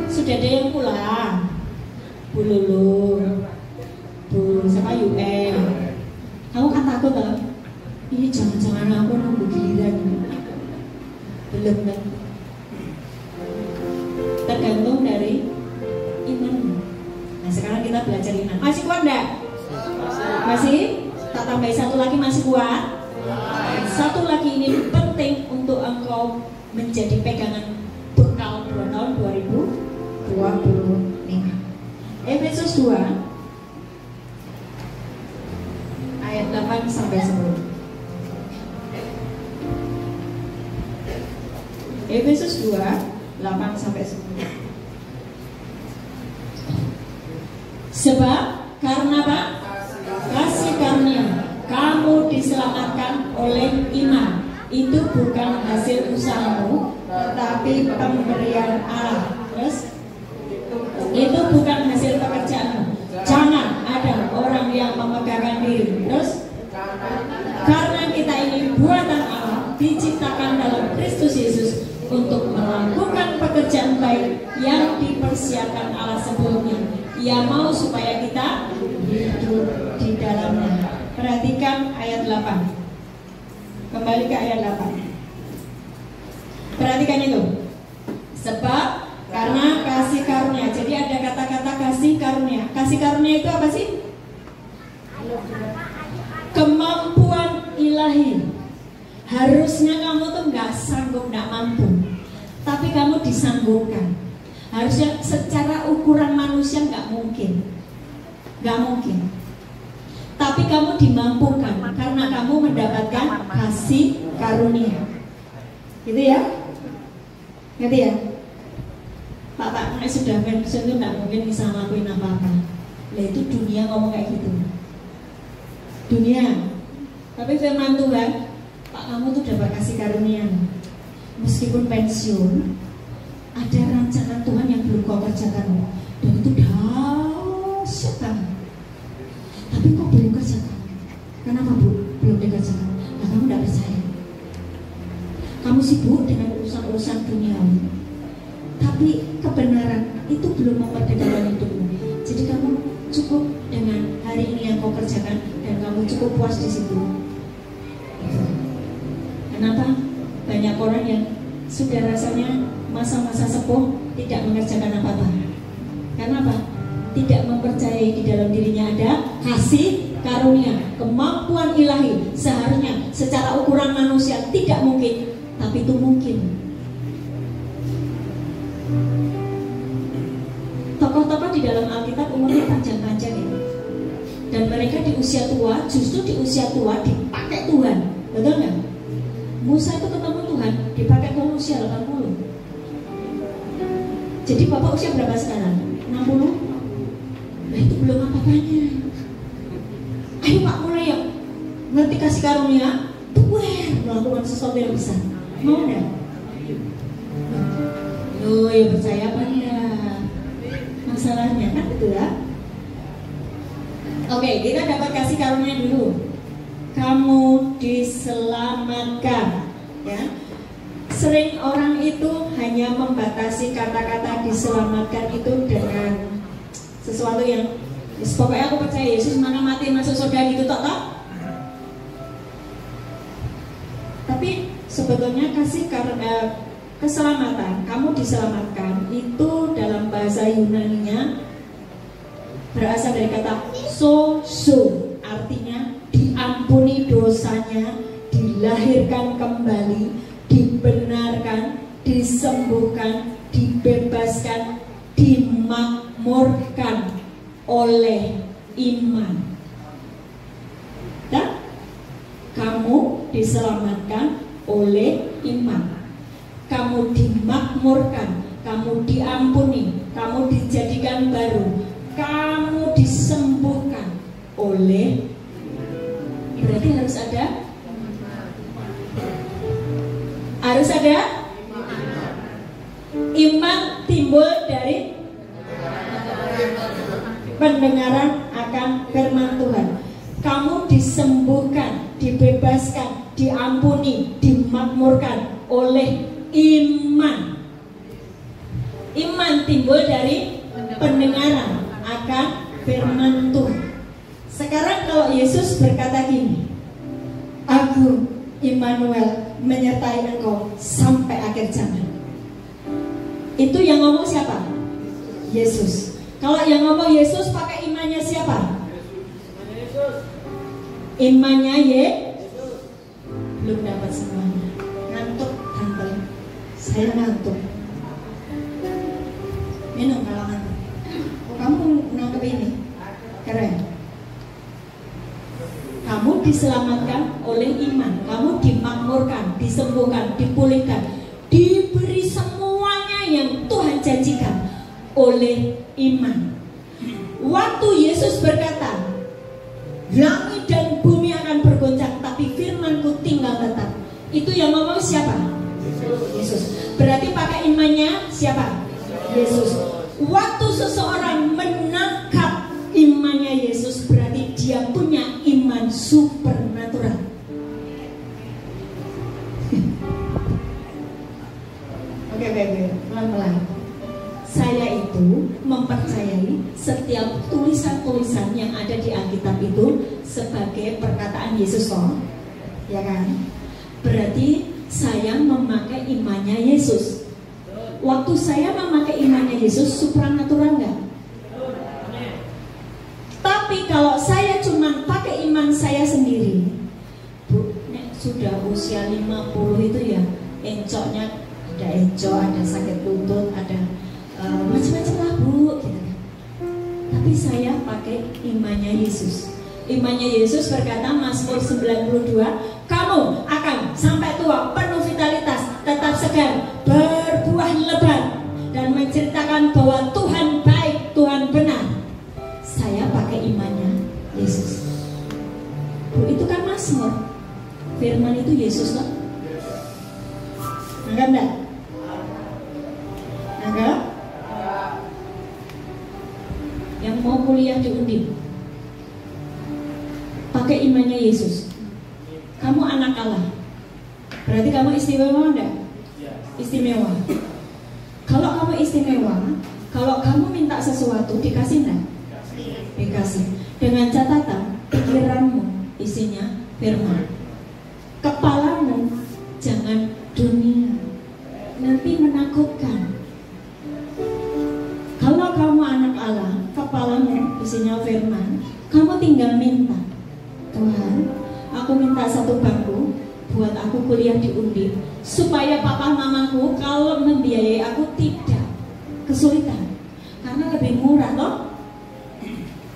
B: sudah ada yang pulang. Bu Lulu, Bu siapa UN. Kamu kan takut loh. Ini jangan-jangan aku nunggu giliran. Belum kan? Tergantung dari iman. Nah sekarang kita belajar iman. Masih kuat enggak? Masih? Tak tambahin satu lagi, masih kuat? Satu lagi ini penting untuk engkau menjadi pegangan bekal 2 tahun 2025. Efesus 2 ayat 8 sampai 10. Efesus 2 8 sampai 10. Sebab karena apa? Kasih karunia kamu diselamatkan oleh iman. Itu bukan hasil usahamu, tetapi pemberian Allah. Terus itu bukan hasil pekerjaanmu. Jangan ada orang yang memegahkan diri. Terus karena kita ini buatan Allah, diciptakan dalam Kristus Yesus untuk melakukan pekerjaan baik yang dipersiapkan Allah sebelumnya. Ia mau supaya kita hidup di dalamnya. Perhatikan ayat 8. Kembali ke ayat 8. Perhatikan itu. Sebab karena kasih karunia. Jadi ada kata-kata kasih karunia. Kasih karunia itu apa sih? Kemampuan ilahi. Harusnya kamu tuh nggak sanggup, nggak mampu, tapi kamu disanggupkan. Harusnya secara ukuran manusia nggak mungkin, tapi kamu dimampukan karena kamu mendapatkan kasih karunia. Gitu ya? Ngerti ya? Pak sudah pensiun itu nggak mungkin bisa ngelakuin apa-apa. Lah itu dunia ngomong kayak gitu. Dunia. Tapi firman Tuhan, Pak kamu tuh dapat kasih karunia. Meskipun pensiun, ada rancangan Tuhan yang belum kau kerjakan. Dan itu dahsyat banget. Tapi kok belum kerjakan? Kenapa Bu? Belum dikerjakan? Nah kamu tidak percaya. Kamu sibuk dengan urusan-urusan duniawi. Tapi kebenaran itu belum memerdekakan hidupmu. Jadi kamu cukup dengan hari ini yang kau kerjakan dan kamu cukup puas di situ. Kenapa? Banyak orang yang sudah rasanya masa-masa sepuh tidak mengerjakan apa-apa. Karena apa? Tidak mempercayai di dalam dirinya ada kasih karunia, kemampuan ilahi. Seharusnya secara ukuran manusia tidak mungkin, tapi itu mungkin. Tokoh-tokoh di dalam Alkitab umurnya panjang-panjang ya. Dan mereka di usia tua, justru di usia tua dipakai Tuhan. Betul nggak? Musa itu ketemu Tuhan, dipakai Tuhan usia 80. Jadi Bapak usia berapa sekarang? 60? Nah itu belum apa-apanya. Ayo Pak mulai ya. Ngerti kasih karunia, melakukan sesuatu yang besar. Mau nggak? Loh ya percaya apa ya? Masalahnya kan itu ya. Oke, kita dapat kasih karunia dulu. Kamu diselamatkan, ya. Sering orang itu hanya membatasi kata-kata diselamatkan itu dengan sesuatu yang pokoknya aku percaya Yesus mana mati masuk surga gitu toh. Tapi sebetulnya kasih karena keselamatan, kamu diselamatkan itu dalam bahasa Yunaninya berasal dari kata sozo, artinya diampuni dosanya, dilahirkan kembali, dibenarkan, disembuhkan, dibebaskan, dimakmurkan. oleh iman. Dan kamu diselamatkan oleh iman. Kamu dimakmurkan, kamu diampuni, kamu dijadikan baru, kamu disembuhkan oleh. Berarti harus ada iman timbul dari pendengaran akan firman Tuhan. Kamu disembuhkan, dibebaskan, diampuni, dimakmurkan oleh iman. Iman timbul dari pendengaran akan firman Tuhan. Sekarang kalau Yesus berkata gini, Aku Immanuel menyertai engkau sampai akhir zaman. Itu yang ngomong siapa? Yesus. Kalau yang ngomong Yesus pakai imannya siapa? Imannya Yesus. Belum dapat semuanya. Ngantuk tante. Saya ngantuk. Minum kalau ngantuk. Oh, kamu nangkep ini? Keren. Kamu diselamatkan oleh iman. Kamu dimakmurkan, disembuhkan, dipulihkan, diberi semuanya yang Tuhan janjikan oleh iman. Waktu Yesus berkata, langit dan bumi akan bergoncang, tapi firman-Ku tinggal tetap. Itu yang ngomong siapa? Yesus. Berarti pakai imannya siapa? Yesus. Waktu seseorang menangkap imannya Yesus, berarti dia punya iman supernatural. Oke, pelan-pelan. Saya itu mempercayai setiap tulisan-tulisan yang ada di Alkitab itu sebagai perkataan Yesus, toh, ya kan? Berarti saya memakai imannya Yesus. Waktu saya memakai imannya Yesus, supranatural enggak? Tapi kalau saya cuma pakai iman saya sendiri, Bu, sudah usia 50 itu ya, encoknya ada encok, ada sakit lutut, ada macam-macam lah, Bu, gitu kan. Tapi saya pakai imannya Yesus. Imannya Yesus berkata, Mazmur 92, kamu akan sampai tua penuh vitalitas, tetap segar, berbuah lebat, dan menceritakan bahwa Tuhan baik, Tuhan benar. Saya pakai imannya Yesus. Bu, itu kan Mazmur. Firman itu Yesus loh. Enggak enggak? Enggak? Yang mau kuliah di Undip, pakai imannya Yesus. Kamu anak Allah, berarti kamu istimewa enggak? Istimewa. Kalau kamu istimewa, kalau kamu minta sesuatu dikasih enggak? Dikasih. Dengan catatan pikiranmu isinya firman, kepalamu jangan dunia, nanti menakutkan. Kalau kamu anak Allah, kepalamu isinya firman, kamu tinggal minta, Tuhan, aku minta satu bangku buat aku kuliah di Undip, supaya papa mamaku kalau membiayai aku tidak kesulitan, karena lebih murah loh.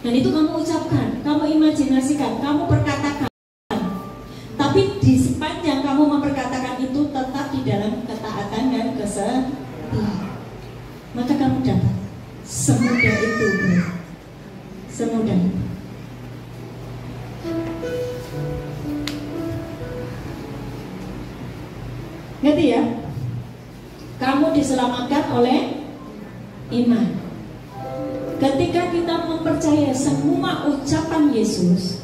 B: Dan itu kamu ucapkan, kamu imajinasikan, kamu perkatakan. Tapi di sepanjang kamu memperkatakan itu tetap di dalam ketaatan dan kesetiaan, maka kamu dapat. Semudah itu, bro. Semudah itu. Ngerti ya? Kamu diselamatkan oleh iman. Ketika kita mempercayai semua ucapan Yesus,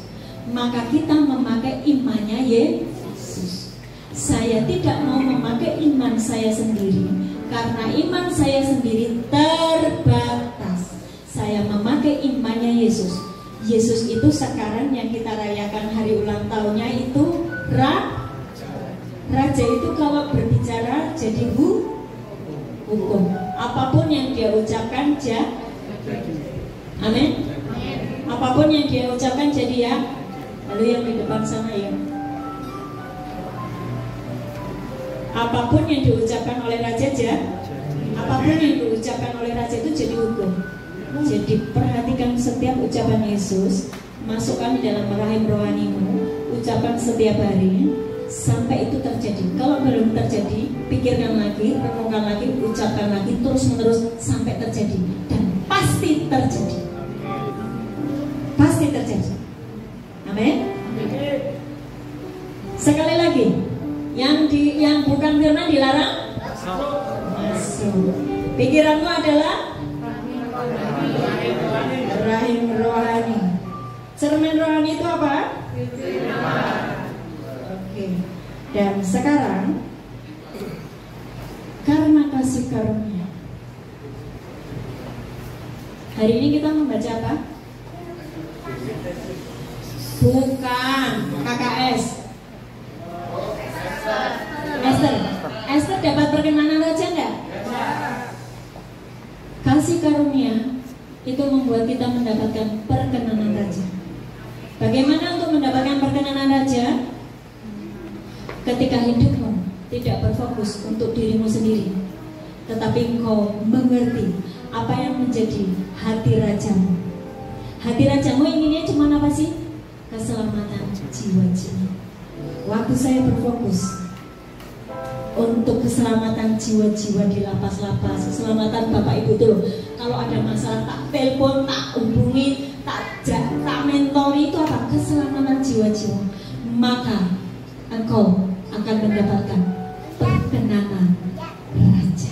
B: maka kita memakai imannya Yesus. Saya tidak mau memakai iman saya sendiri, karena iman saya sendiri terbatas. Saya memakai imannya Yesus. Yesus itu sekarang yang kita rayakan hari ulang tahunnya itu Raja itu kalau berbicara jadi hukum. Apapun yang dia ucapkan amin. Apapun yang dia ucapkan jadi ya. Lalu yang di depan sana ya. Apapun yang diucapkan oleh raja apapun yang diucapkan oleh raja itu jadi hukum. Jadi perhatikan setiap ucapan Yesus, masukkan di dalam rahim rohanimu, ucapan setiap hari sampai itu terjadi. Kalau belum terjadi, pikirkan lagi, renungkan lagi, ucapkan lagi, terus menerus sampai terjadi, dan pasti terjadi. Pasti terjadi. Amin. Sekali lagi, yang bukan firman dilarang masuk. Pikiranmu adalah rahim rohani. Cermin rohani itu apa? Oke. Dan sekarang karena kasih karunia, hari ini kita membaca apa? Bukan KKS. Esther dapat perkenanan raja enggak? Kasih karunia itu membuat kita mendapatkan perkenanan raja. Bagaimana untuk mendapatkan perkenanan raja? Ketika hidupmu tidak berfokus untuk dirimu sendiri, tetapi engkau mengerti apa yang menjadi hati rajamu. Hati rajamu inginnya cuma apa sih? Keselamatan jiwa-jiwa. Waktu saya berfokus untuk keselamatan jiwa-jiwa di lapas-lapas, keselamatan Bapak Ibu tuh, kalau ada masalah tak telepon, tak hubungi, tak mentori, itu apa? Keselamatan jiwa-jiwa. Maka engkau akan mendapatkan perkenanan raja.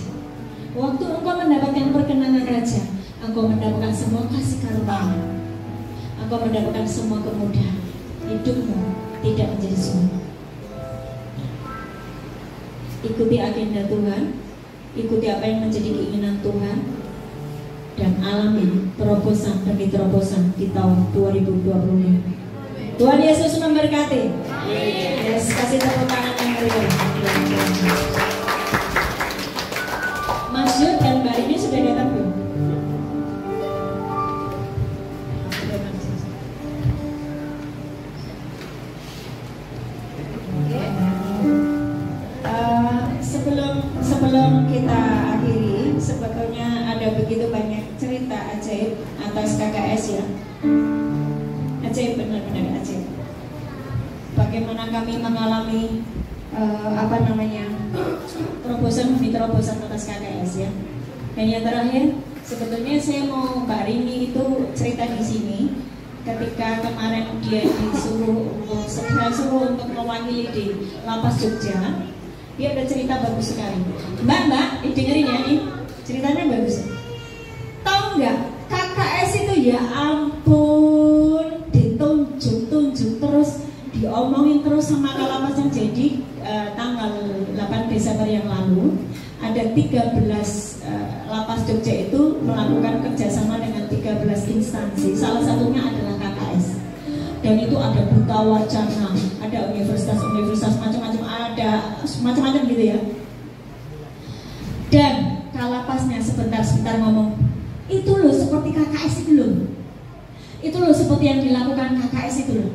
B: Waktu engkau mendapatkan perkenanan raja, engkau mendapatkan semua kasih karunia, engkau mendapatkan semua kemudahan. Hidupmu tidak menjadi sulit. Ikuti agenda Tuhan, ikuti apa yang menjadi keinginan Tuhan, dan alami terobosan demi terobosan di tahun 2025. Tuhan Yesus memberkati. Yes, kasih tepuk tangan yang meriah. Mas Yud dan Mbak ini sudah datang belum? Sebelum kita akhiri, sebetulnya ada begitu banyak cerita ajaib atas KKS ya. Ajaib, benar-benar ajaib. Bagaimana kami mengalami terobosan demi terobosan atas KKS ya. Dan yang terakhir, sebetulnya saya mau Mbak Rini itu cerita di sini. Ketika kemarin dia disuruh untuk mewakili di Lapas Jogja, dia ada cerita bagus sekali. Mbak, dengerin ya, ini ceritanya bagus. Tahu nggak, KKS itu ya ampun, ditunjuk terus, diomongin terus sama Kalapasnya. Jadi tanggal 8 Desember yang lalu ada 13 Lapas Jogja itu melakukan kerjasama dengan 13 instansi. Salah satunya adalah KKS. Dan itu ada Buta Wacana, ada universitas macam-macam, ada macam-macam gitu ya. Dan Kalapasnya sebentar ngomong, itu loh seperti KKS itu loh. Itu loh seperti yang dilakukan KKS itu loh.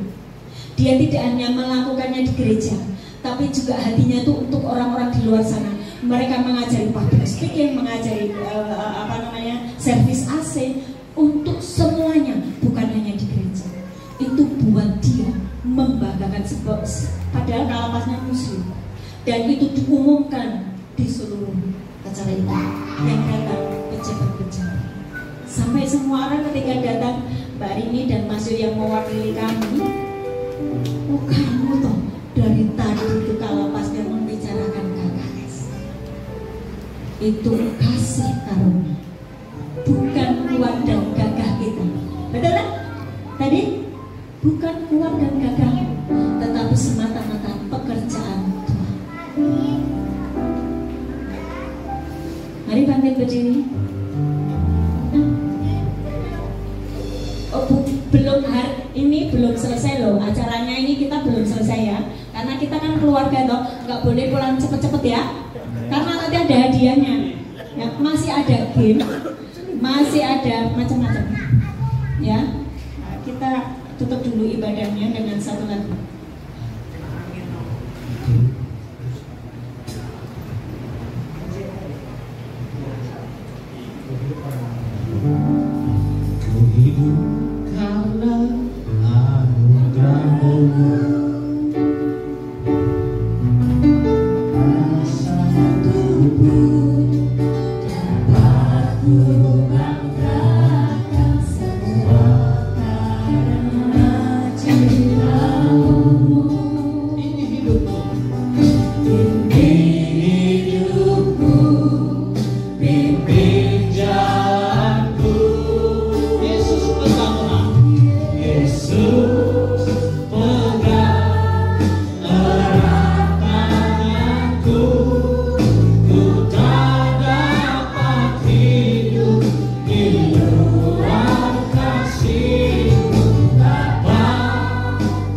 B: Dia tidak hanya melakukannya di gereja, tapi juga hatinya tuh untuk orang-orang di luar sana. Mereka mengajari public speaking, mengajari servis AC untuk semuanya, bukan hanya di gereja. Itu buat dia membanggakan padahal Kalapasnya muslim, dan itu diumumkan di seluruh acara itu yang datang pejabat-pejabat, sampai semua orang ketika datang Mbak Rini dan Mas Yu yang mewakili kami, oh kamu toh dari tadi itu Kalapasnya membicarakan KKS. Itu kasih karunia, bukan kuat dan gagah kita. Betul kan? Tadi bukan kuat dan gagah, tetapi semata-mata pekerjaan Tuhan. Mari bangkit berdiri. Oh, ini belum selesai loh acaranya, ini kita belum selesai ya, karena kita kan keluarga toh, nggak boleh pulang cepet-cepet ya, karena nanti ada hadiahnya ya, masih ada game, masih ada macam-macam ya. Nah, kita tutup dulu ibadahnya dengan satu lagu.
A: hidup karena anugerah-Mu. Rasa tubuh dapat ku banggakan semua karena cinta-Mu. Ini hidupku, ini hidupku, pimpin jalanku. Yesus pegang, Yesus pegang erat tanganku. Ku tak dapat hidup di luar kasih-Mu. Bapa,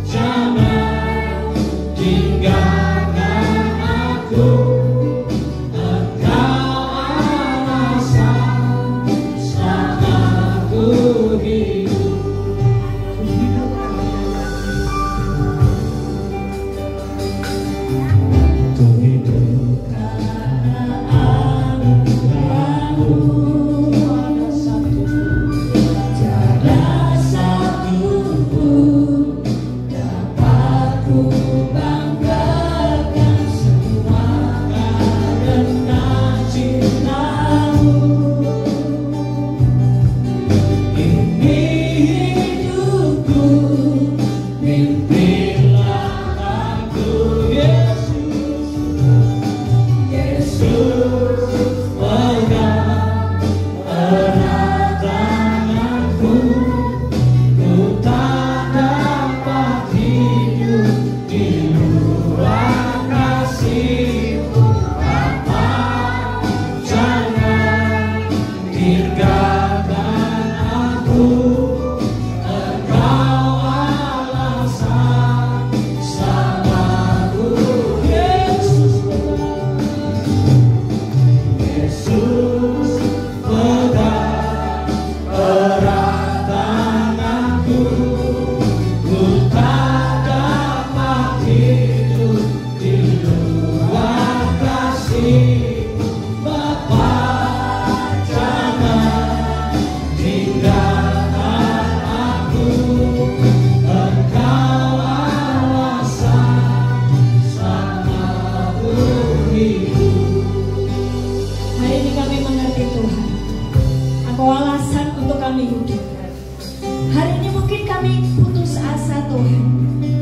A: jangan tinggalkan aku. Engkau alasan selama ku hidup. Ku hidup karena anugerah-Mu. Tiada satu pun dapat ku banggakan semua karena cinta-Mu. Ini hidupku, pimpinlah aku. Yesus, Yesus pegang erat tanganku. Ku tak dapat hidup di luar kasih-Mu. Bapa, jangan tinggalkan aku. Engkau alasan selamaku. Yesus pegang, Yesus pegang erat tanganku. Ku tak dapat hidup di luar kasih-Mu. Bapa, jangan tinggalkan aku. Engkau alasan selamaku hidup.
B: Hari ini kami mengerti Tuhan, Engkau alasan untuk kami hidup. Hari ini mungkin kami putus asa Tuhan.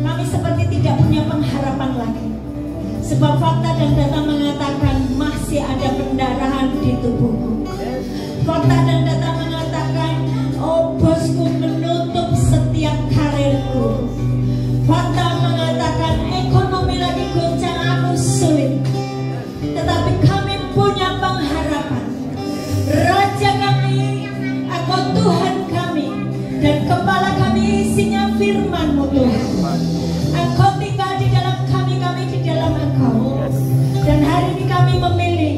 B: Kami seperti tidak punya pengharapan lagi. Sebab fakta dan data mengatakan masih ada pendarahan di tubuhku. Fakta dan data mengatakan, oh bosku menutup setiap karirku. Fakta mengatakan ekonomi lagi goncang, aku sulit. Tetapi kami punya pengharapan. Raja kami, Engkau Tuhan kami, dan kepala kami isinya firman-Mu Tuhan. Engkau tinggal di dalam kami, kami di dalam Engkau. Dan hari ini kami memilih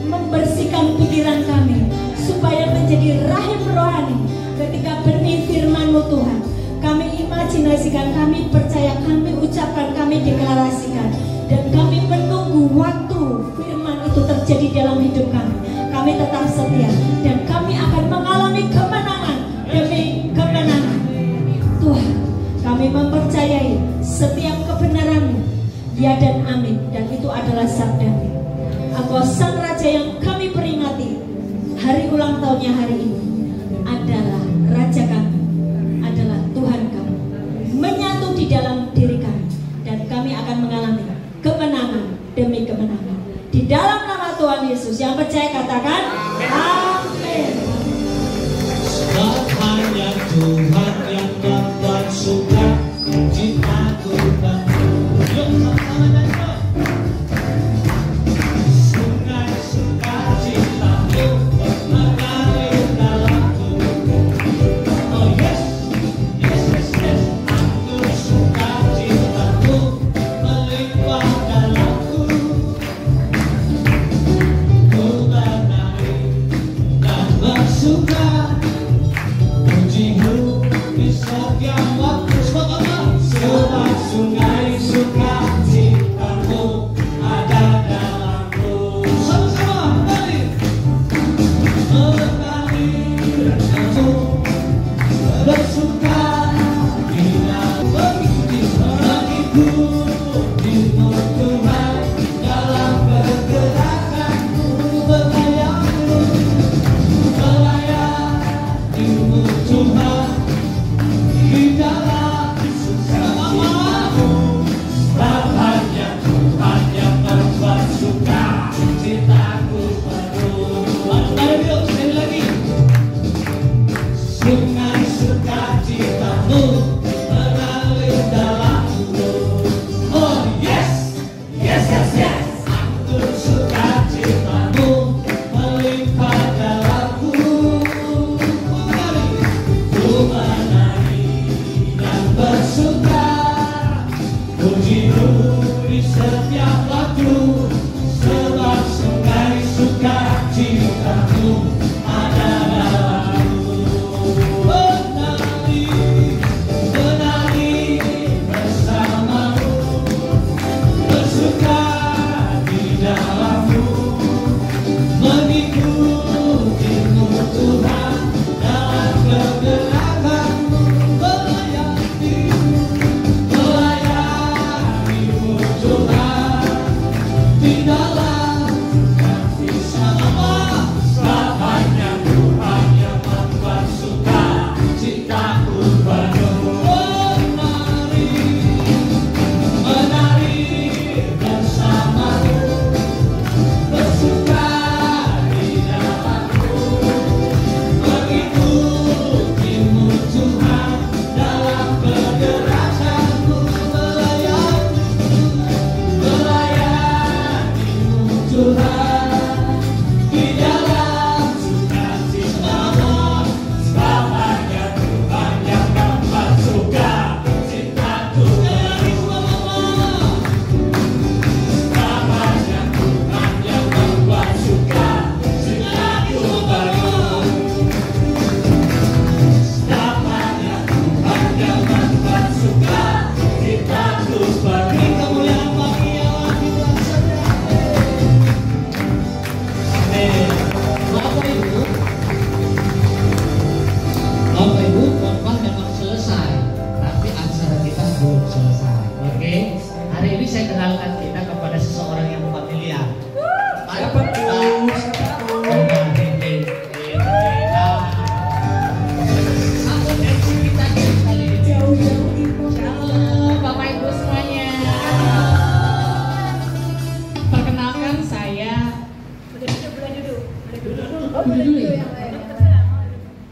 B: membersihkan pikiran kami supaya menjadi rahim rohani. Ketika benih firman-Mu Tuhan, kami imajinasikan, kami percaya, kami ucapkan, kami deklarasikan, dan kami menunggu waktu firman itu terjadi dalam hidup kami. Kami tetap setia dan kami akan mengalami kemenangan demi kemenangan. Tuhan, kami mempercayai setiap kebenaran-Mu, ya dan amin, dan itu adalah sabda-Mu. Engkau Sang Raja yang kami peringati. Hari ulang tahunnya hari ini adalah Raja kami, adalah Tuhan kami, menyatu di dalam diri kami, dan kami akan mengalami kemenangan demi kemenangan. Di dalam nama Tuhan Yesus, yang percaya katakan amin.
A: Sebab hanya Tuhan yang dapat suka cintaku dan yuk sama-sama nyanyi. Sungai sukacita-Mu mengalir dalamku. Oh yes, yes, yes, yes. Aku suka cinta-Mu melimpah dalamku. Ku menari dan bersuka. Puji-Mu di setiap waktu. Sebab sungai sukacita-Mu ada dalamku. Sama-sama mengalir, mengalir dalamku.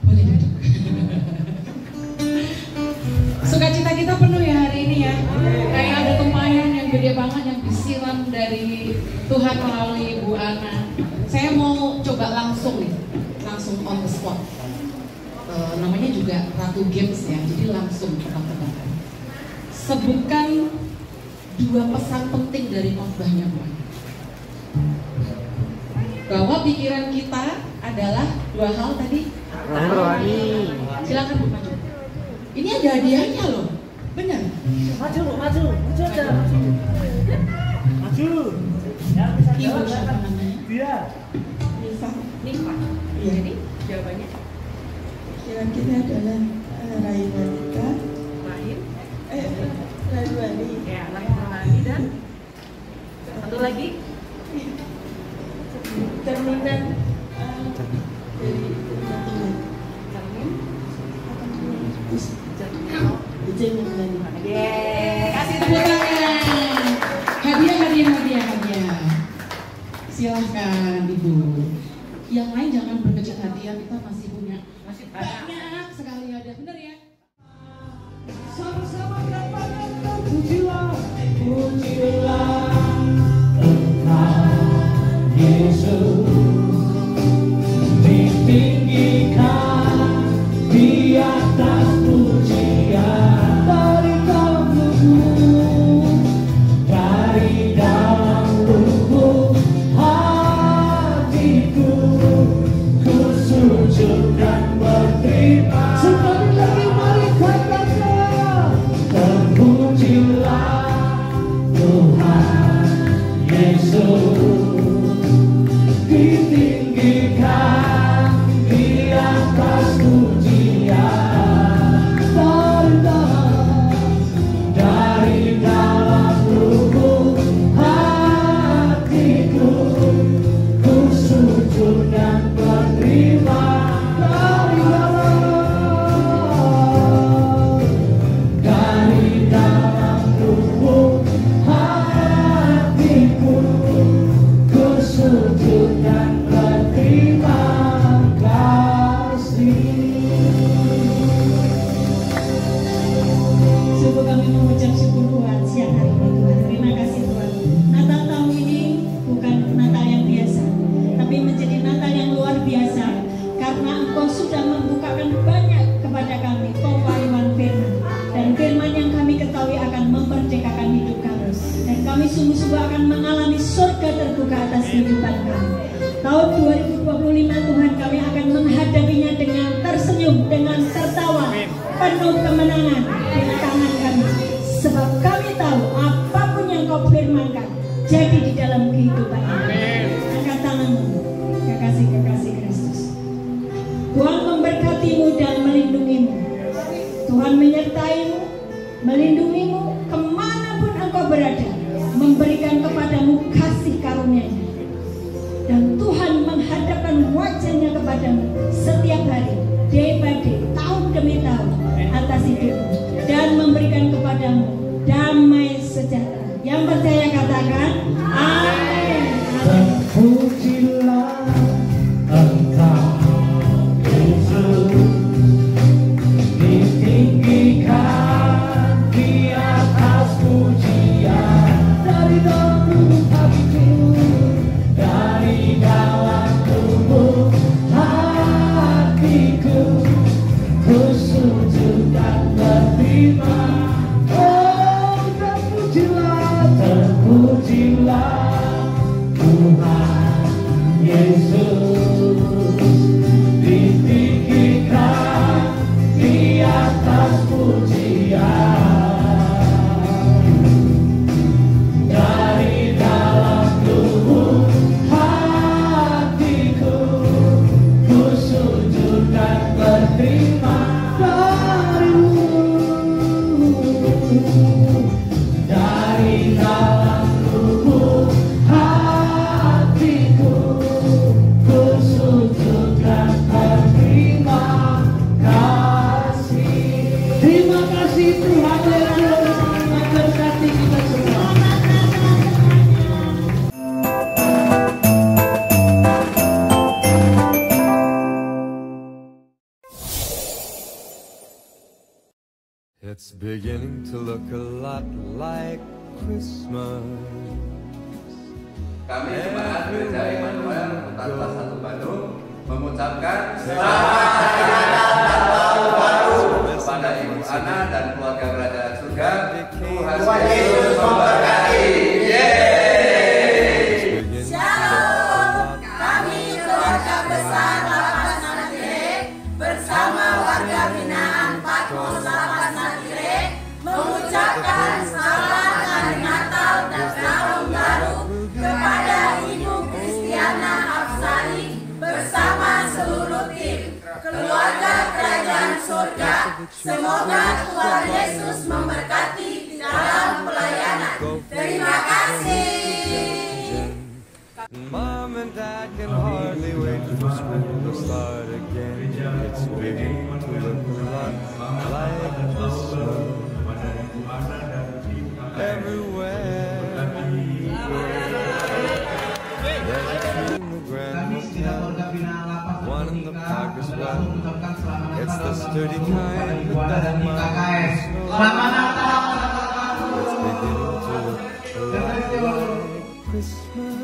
C: Boleh duduk. Sukacita kita penuh ya hari ini ya. Kayak ada tempayan yang gede banget yang disiram dari Tuhan melalui Bu Ana. Saya mau coba langsung nih, langsung on the spot. Namanya juga Ratu Games ya, jadi langsung tebak-tebakan. Sebutkan 2 pesan penting dari khotbahnya Bu Ana. Bahwa pikiran kita adalah 2 hal tadi. Silakan Bu, maju. Ini ada hadiahnya loh, benar?
D: Maju aja, maju.
C: Ibu siapa namanya?
D: Dia.
C: Nifa. Iya, ini jawabannya.
E: Pikiran kita adalah Rahimani.
D: Ya, Rahimani dan satu lagi.
E: Cerminan dari cermin.
C: Kasih tepuk tangan. Hadiah. Silahkan Ibu. Yang lain jangan berkecil hati ya, kita masih punya banyak sekali hadiah, bener ya?
D: Sama-sama katakan pujilah
A: Yesus ditinggikan di atas pujian dari dalam lubuk hatiku ku sujud dan berterima. Sekali lagi mari katakan terpujilah Tuhan Yesus ditinggikan di atas pujian dari dalam lubuk hatiku ku sujud dan berterima dari dalam lubuk hatiku ku sujud dan berterima kasih.
B: Sungguh kami mengucap syukur Tuhan siang hari ini Tuhan. Terima kasih Tuhan. Natal tahun ini bukan Natal yang biasa, tapi menjadi Natal yang luar biasa karena Engkau sudah membukakan banyak kepada kami pewahyuan firman, dan firman yang kami ketahui akan memerdekakan hidup kami, dan kami sungguh-sungguh akan mengalami surga terbuka atas kehidupan kami. Tahun 2025 Tuhan, kami akan menghadapinya dengan tersenyum, dengan tertawa, penuh kemenangan di tangan kami. Sebab kami tahu apapun yang Kau firmankan jadi di dalam kehidupan kami. Angkat tanganmu, kekasih Kristus. Tuhan memberkatimu dan melindungimu. Tuhan menyertaimu, melindungimu kemanapun engkau berada, memberikan kepadamu kasih karunia-Nya. Dan Tuhan menghadapkan wajah-Nya kepadamu setiap hari, day by day, tahun demi tahun atas hidupmu, dan memberikan kepadamu damai sejahtera. Yang percaya katakan amin.
A: Terpujilah Engkau Yesus ditinggikan di atas pujian dari dalam lubuk hatiku, dari dalam lubuk hatiku ku sujud dan berterima. Oh terpujilah
F: It's beginning to look a lot like Christmas.
G: Kami jemaat Gereja Immanuel Hutan Kelas 1 Bandung mengucapkan selamat tahun baru kepada Ibu Ana dan keluarga Kerajaan Surga. Tuhan Yesus memberkati.
H: Shalom, kami keluarga besar Lapas Nagrek bersama warga binaan Patmos Lapas Nagrek mengucapkan selamat hari Natal dan Tahun Baru kepada Ibu Kristiana Afsari bersama seluruh tim keluarga Kerajaan Surga. Semoga Tuhan Yesus memberkati dalam pelayanan. Terima kasih.
F: Mom and Dad can hardly wait for school to start again. It's beginning to look a lot like Christmas. Everywhere you go, there's a tree in the Grand Hotel, one in the park as well. It's the sturdy kind that doesn't mind snow. It's beginning to look a lot like Christmas.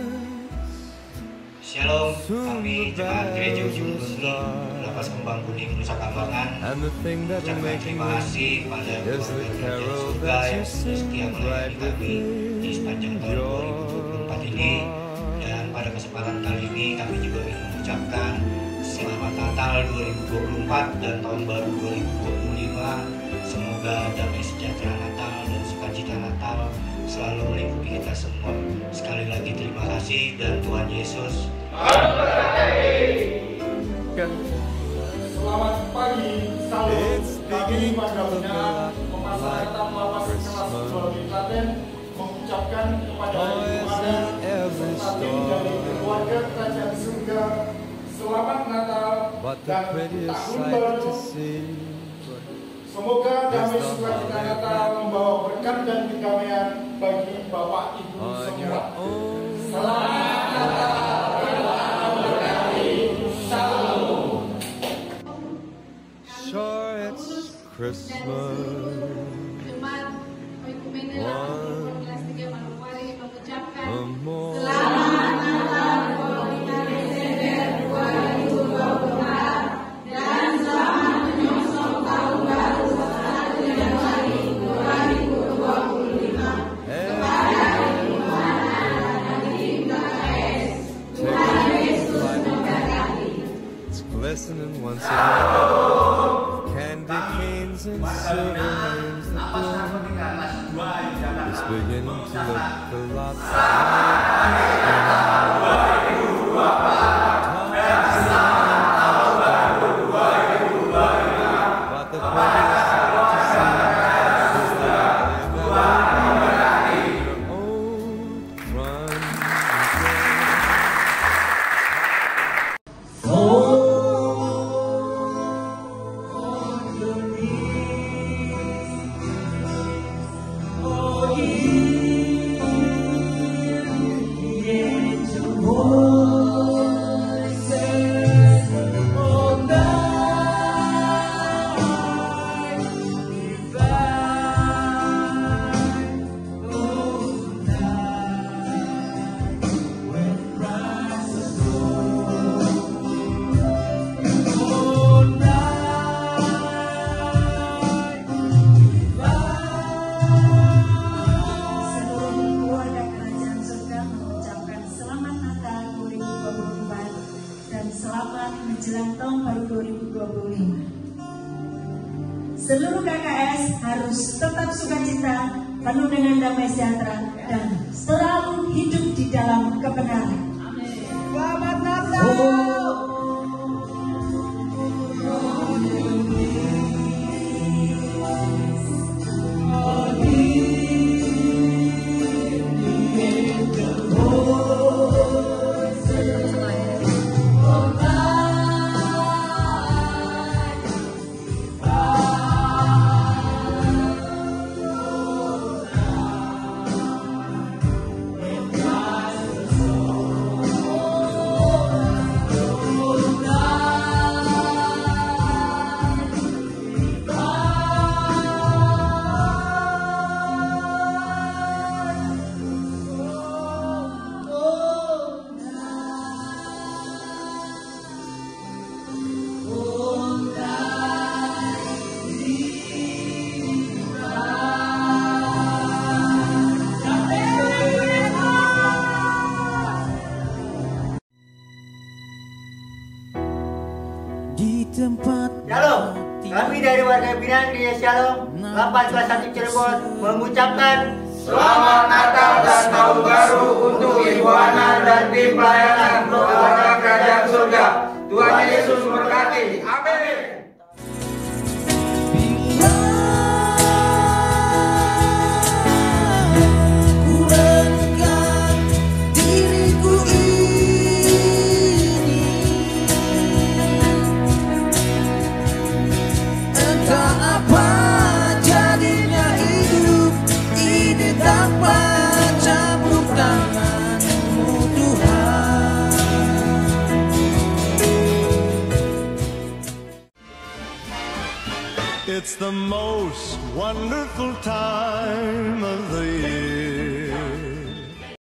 I: Shalom, kami jemaat Gereja Ujung Kuning, Lapas Kembang Kuning, Nusa Kambangan mengucapkan terima kasih pada keluarga Kerajaan Surga yang sudah setia melayani kami di sepanjang tahun 2024 ini. Dan pada kesempatan kali ini kami juga ingin mengucapkan Selamat Natal 2024 dan Tahun Baru 2025. Semoga damai sejahtera Natal dan sukacita Natal selalu melingkupi kita semua. Sekali lagi terima kasih dan Tuhan Yesus
J: Selamat pagi, salam. Kami warga binaan Pemasarakatan Lapas Kelas 2 Klaten mengucapkan kepada Ibu Ana serta tim dari keluarga Kerajaan Surga selamat Natal dan Tahun Baru. Semoga damai sukacita Natal membawa berkat dan kedamaian bagi Bapak Ibu semua. Selamat Natal.
F: Sure, it's Christmas. Listening once again, candy canes and silver lanes that glow. It's beginning to look a lot but the prettiest sight to see is that your old run.
B: Menjelang tahun baru 2025. Seluruh KKS harus tetap sukacita, penuh dengan damai sejahtera dan selalu hidup di dalam kebenaran. Selamat Natal.
K: Shalom, kami dari warga binaan Gereja Shalom Lapas kelas 1 Cirebon mengucapkan
G: Selamat Natal dan Tahun Baru untuk Ibu Ana dan tim pelayanan keluarga kerajaan surga. Tuhan Yesus memberkati. Amin.
F: It's the most wonderful time of the year.